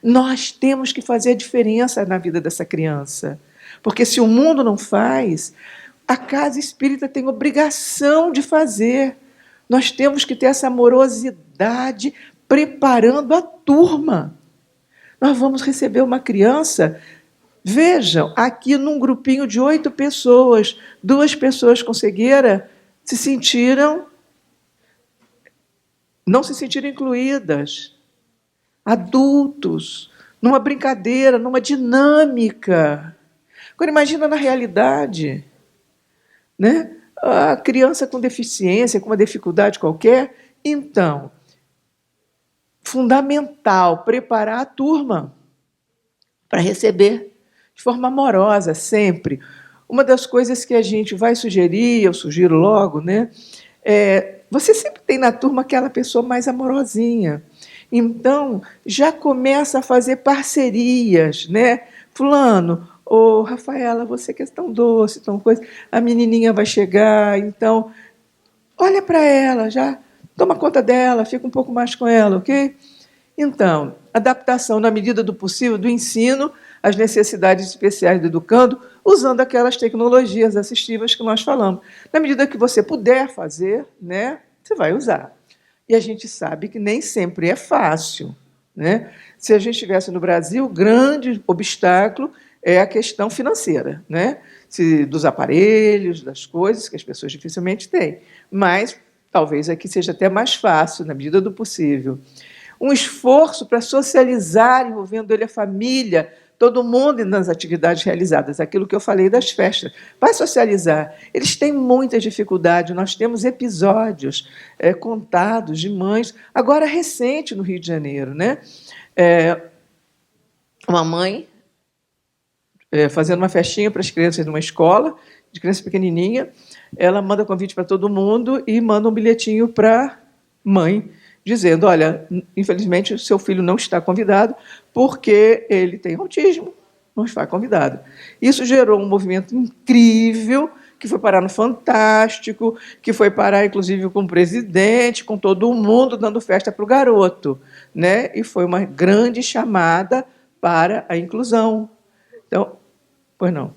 Nós temos que fazer a diferença na vida dessa criança, porque se o mundo não faz, a casa espírita tem obrigação de fazer. Nós temos que ter essa amorosidade preparando a turma. Nós vamos receber uma criança, vejam, aqui num grupinho de 8 pessoas, 2 pessoas com cegueira não se sentiram incluídas. Adultos, numa brincadeira, numa dinâmica. Agora, imagina na realidade, né? A criança com deficiência, com uma dificuldade qualquer. Então, fundamental preparar a turma para receber de forma amorosa, sempre. Uma das coisas que a gente vai sugerir, eu sugiro logo, né? Você sempre tem na turma aquela pessoa mais amorosinha. Então, já começa a fazer parcerias, né? Fulano, Rafaela, você que é tão doce, tão coisa, a menininha vai chegar, então, olha para ela, já toma conta dela, fica um pouco mais com ela, ok? Então, adaptação na medida do possível do ensino às necessidades especiais do educando, usando aquelas tecnologias assistivas que nós falamos. Na medida que você puder fazer, né, você vai usar. E a gente sabe que nem sempre é fácil, né? Se a gente estivesse no Brasil, o grande obstáculo é a questão financeira, né? Dos aparelhos, das coisas que as pessoas dificilmente têm. Mas talvez aqui seja até mais fácil, na medida do possível. Um esforço para socializar, envolvendo ele a família, todo mundo nas atividades realizadas, aquilo que eu falei das festas. Vai socializar. Eles têm muita dificuldade. Nós temos episódios contados de mães, agora recente no Rio de Janeiro, né? Uma mãe fazendo uma festinha para as crianças numa escola, de criança pequenininha, ela manda convite para todo mundo e manda um bilhetinho para a mãe, dizendo, olha, infelizmente o seu filho não está convidado porque ele tem autismo, não está convidado. Isso gerou um movimento incrível que foi parar no Fantástico, que foi parar, inclusive, com o presidente, com todo mundo dando festa para o garoto, né? E foi uma grande chamada para a inclusão. Então, pois não.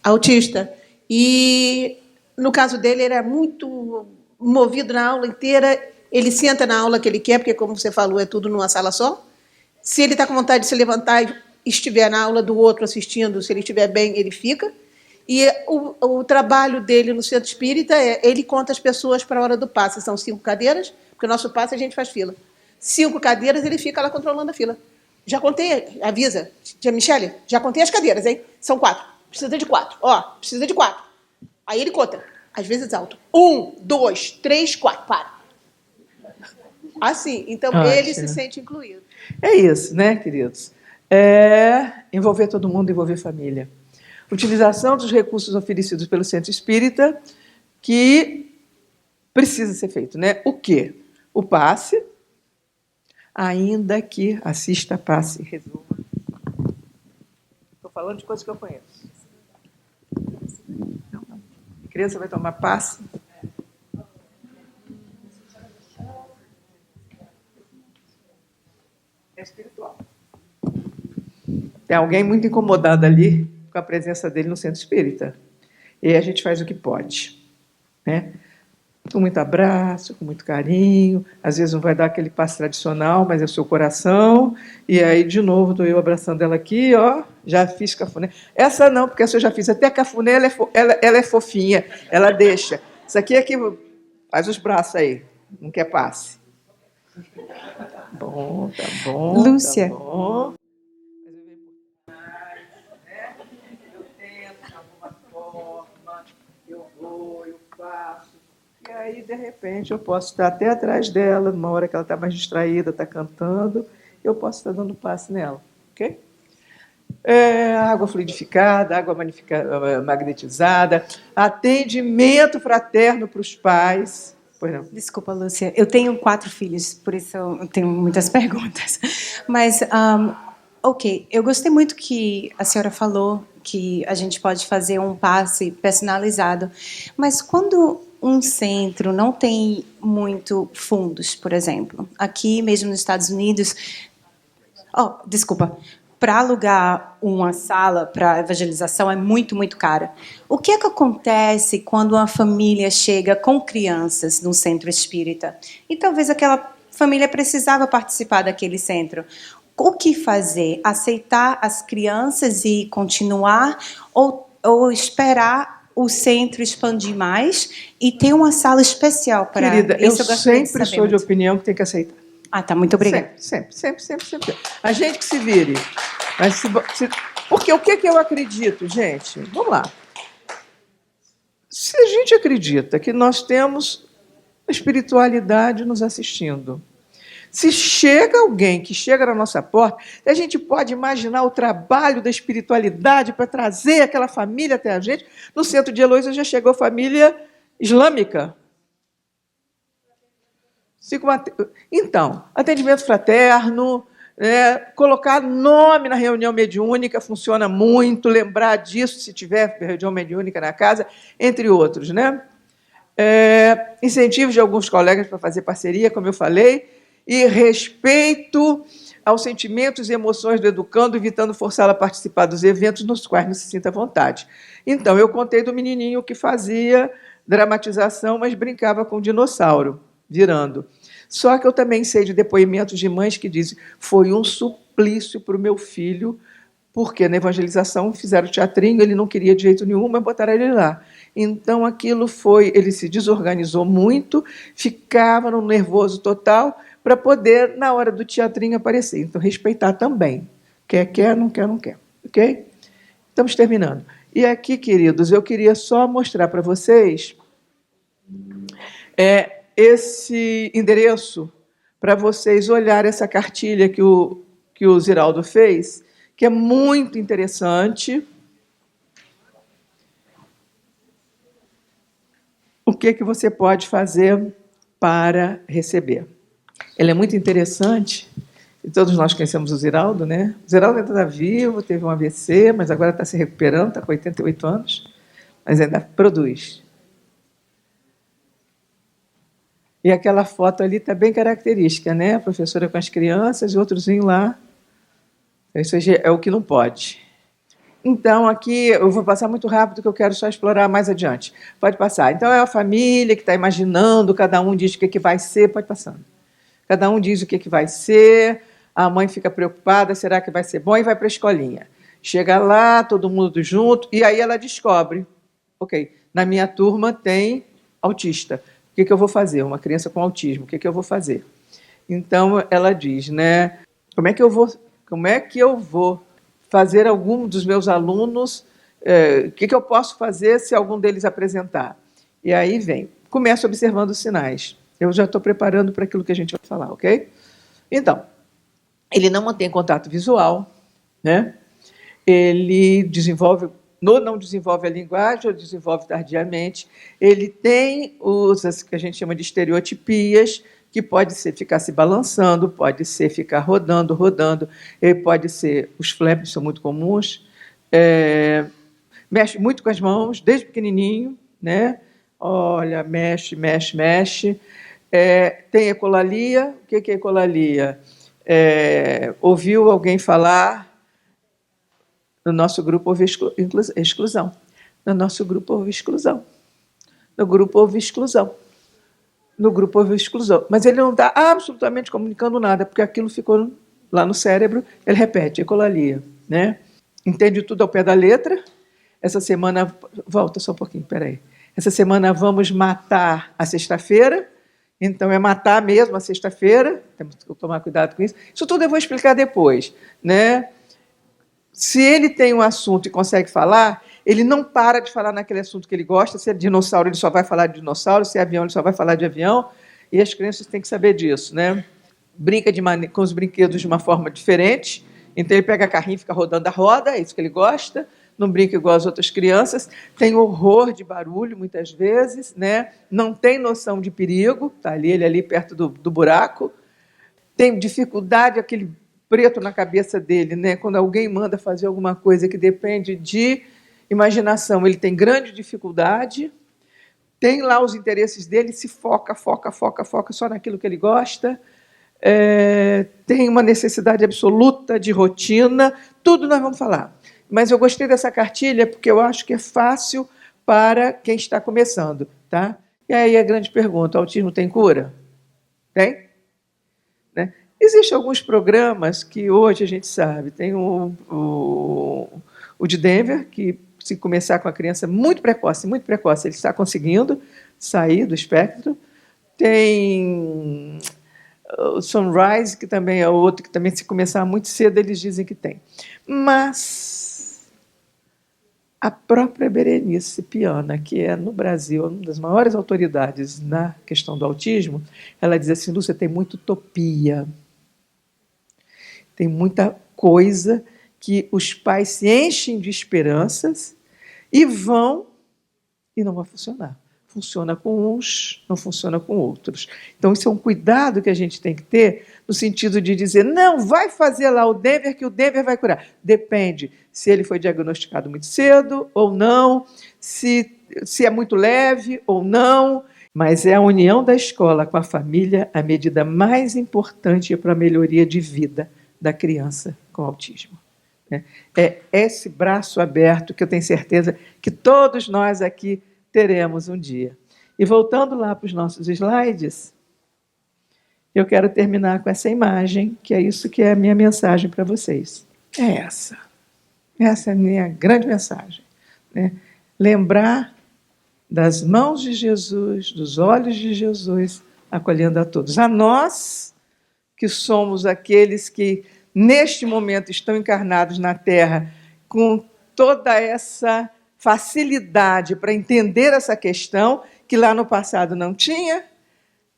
Autista. E, no caso dele, ele é muito movido na aula inteira. Ele senta na aula que ele quer, porque, como você falou, é tudo numa sala só. Se ele está com vontade de se levantar e estiver na aula do outro assistindo, se ele estiver bem, ele fica. E o trabalho dele no centro espírita ele conta as pessoas para a hora do passe. São 5 cadeiras, porque o nosso passe a gente faz fila. 5 cadeiras, ele fica lá controlando a fila. Já contei, avisa. Tia Michele, já contei as cadeiras, hein? São 4. Precisa de 4. Ó, precisa de 4. Aí ele conta, às vezes alto. 1, 2, 3, 4. Para. Assim, então ele se sente incluído. É isso, né, queridos? Envolver todo mundo, envolver família. Utilização dos recursos oferecidos pelo Centro Espírita, que precisa ser feito, né? O quê? O passe, ainda que assista passe, resuma. Estou falando de coisas que eu conheço. A criança vai tomar passe. É espiritual. Tem alguém muito incomodado ali com a presença dele no centro espírita. E aí a gente faz o que pode, né? Com muito abraço, com muito carinho. Às vezes não vai dar aquele passe tradicional, mas é o seu coração. E aí, de novo, estou eu abraçando ela aqui, ó. Já fiz cafuné. Essa não, porque essa eu já fiz. Até a cafuné, ela é fofinha. Ela deixa. Isso aqui é que faz os braços aí. Não quer passe. Bom, tá bom. Lúcia. Tá bom. E aí, de repente, eu posso estar até atrás dela, numa hora que ela está mais distraída, está cantando, eu posso estar dando passe nela, ok? Água fluidificada, água magnetizada, atendimento fraterno para os pais. Pois não. Desculpa, Lúcia. Eu tenho 4 filhos, por isso eu tenho muitas perguntas. Mas, ok, eu gostei muito que a senhora falou que a gente pode fazer um passe personalizado. Mas quando um centro não tem muito fundos, por exemplo, aqui mesmo nos Estados Unidos, para alugar uma sala para evangelização é muito, muito cara. O que é que acontece quando uma família chega com crianças num centro espírita? E talvez aquela família precisava participar daquele centro. O que fazer? Aceitar as crianças e continuar? Ou esperar o centro expandir mais e ter uma sala especial para... Querida, eu sempre sou de opinião que tem que aceitar. Ah, tá, muito obrigada. Sempre. A gente que se vire. Mas porque o que eu acredito, gente? Vamos lá. Se a gente acredita que nós temos a espiritualidade nos assistindo, se chega alguém que chega na nossa porta, a gente pode imaginar o trabalho da espiritualidade para trazer aquela família até a gente. No centro de Heloísa já chegou família islâmica. Então, atendimento fraterno, colocar nome na reunião mediúnica funciona muito, lembrar disso se tiver reunião mediúnica na casa, entre outros, né? Incentivo de alguns colegas para fazer parceria, como eu falei, e respeito aos sentimentos e emoções do educando, evitando forçá-lo a participar dos eventos nos quais não se sinta à vontade. Então, eu contei do menininho que fazia dramatização, mas brincava com o dinossauro, virando. Só que eu também sei de depoimentos de mães que dizem foi um suplício para o meu filho, porque na evangelização fizeram teatrinho, ele não queria de jeito nenhum, mas botaram ele lá. Então, aquilo ele se desorganizou muito, ficava no nervoso total, para poder, na hora do teatrinho, aparecer. Então, respeitar também. Quer, não quer, não quer. Ok? Estamos terminando. E aqui, queridos, eu queria só mostrar para vocês esse endereço para vocês olharem essa cartilha que o Ziraldo fez, que é muito interessante. O que você pode fazer para receber? Ela é muito interessante E todos nós conhecemos o Ziraldo, né? O Ziraldo ainda está vivo, teve um AVC, mas agora está se recuperando, está com 88 anos, mas ainda produz. E aquela foto ali está bem característica, né? A professora com as crianças e outrozinho lá. Isso é o que não pode. Então, aqui eu vou passar muito rápido, que eu quero só explorar mais adiante. Pode passar. Então, é a família que está imaginando, cada um diz o que vai ser, pode passando. Cada um diz o que vai ser, a mãe fica preocupada, será que vai ser bom? E vai para a escolinha. Chega lá, todo mundo junto, e aí ela descobre, ok, na minha turma tem autista. O que eu vou fazer? Uma criança com autismo, o que eu vou fazer? Então, ela diz, né, como é que eu vou fazer algum dos meus alunos, o que eu posso fazer se algum deles apresentar? E aí vem, começo observando os sinais. Eu já estou preparando para aquilo que a gente vai falar, ok? Então, ele não mantém contato visual, né? Ele não desenvolve a linguagem, ou desenvolve tardiamente. Ele tem os que a gente chama de estereotipias, que pode ser ficar se balançando, pode ser ficar rodando, ele pode ser, os flaps são muito comuns, mexe muito com as mãos, desde pequenininho, né? Olha, mexe. Tem ecolalia. O que é ecolalia? Ouviu alguém falar, no nosso grupo houve exclusão. No nosso grupo houve exclusão. No grupo houve exclusão. No grupo houve exclusão. Mas ele não está absolutamente comunicando nada, porque aquilo ficou lá no cérebro, ele repete, ecolalia, né? Entende tudo ao pé da letra. Essa semana, volta só um pouquinho, peraí. Essa semana vamos matar a sexta-feira, então é matar mesmo a sexta-feira, temos que tomar cuidado com isso. Isso tudo eu vou explicar depois, né? Se ele tem um assunto e consegue falar, ele não para de falar naquele assunto que ele gosta. Se é dinossauro, ele só vai falar de dinossauro. Se é avião, ele só vai falar de avião. E as crianças têm que saber disso, né? Brinca com os brinquedos de uma forma diferente. Então, ele pega carrinho e fica rodando a roda, é isso que ele gosta. Não brinca igual as outras crianças. Tem horror de barulho, muitas vezes, né? Não tem noção de perigo. Está ele ali perto do buraco. Tem dificuldade, aquele preto na cabeça dele, né? Quando alguém manda fazer alguma coisa que depende de imaginação, ele tem grande dificuldade, tem lá os interesses dele, se foca só naquilo que ele gosta, tem uma necessidade absoluta de rotina, tudo nós vamos falar. Mas eu gostei dessa cartilha porque eu acho que é fácil para quem está começando, tá? E aí a grande pergunta, o autismo tem cura? Tem? Né? Existem alguns programas que hoje a gente sabe. Tem o de Denver, que se começar com a criança muito precoce, ele está conseguindo sair do espectro. Tem o Sunrise, que também é outro, que também se começar muito cedo, eles dizem que tem. Mas a própria Berenice Piana, que é no Brasil uma das maiores autoridades na questão do autismo, ela diz assim, Lúcia, tem muita utopia. Tem muita coisa que os pais se enchem de esperanças e vão e não vai funcionar. Funciona com uns, não funciona com outros. Então, isso é um cuidado que a gente tem que ter no sentido de dizer, não, vai fazer lá o Denver, que o Denver vai curar. Depende se ele foi diagnosticado muito cedo ou não, se é muito leve ou não, mas é a união da escola com a família a medida mais importante para a melhoria de vida da criança com autismo. É esse braço aberto que eu tenho certeza que todos nós aqui teremos um dia. E voltando lá para os nossos slides, eu quero terminar com essa imagem, que é isso que é a minha mensagem para vocês. É essa. Essa é a minha grande mensagem, né? Lembrar das mãos de Jesus, dos olhos de Jesus, acolhendo a todos. A nós, que somos aqueles que, neste momento, estão encarnados na Terra com toda essa facilidade para entender essa questão, que lá no passado não tinha,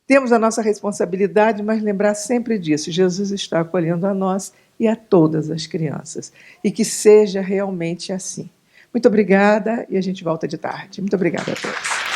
temos a nossa responsabilidade, mas lembrar sempre disso, Jesus está acolhendo a nós e a todas as crianças, e que seja realmente assim. Muito obrigada, e a gente volta de tarde. Muito obrigada a todos.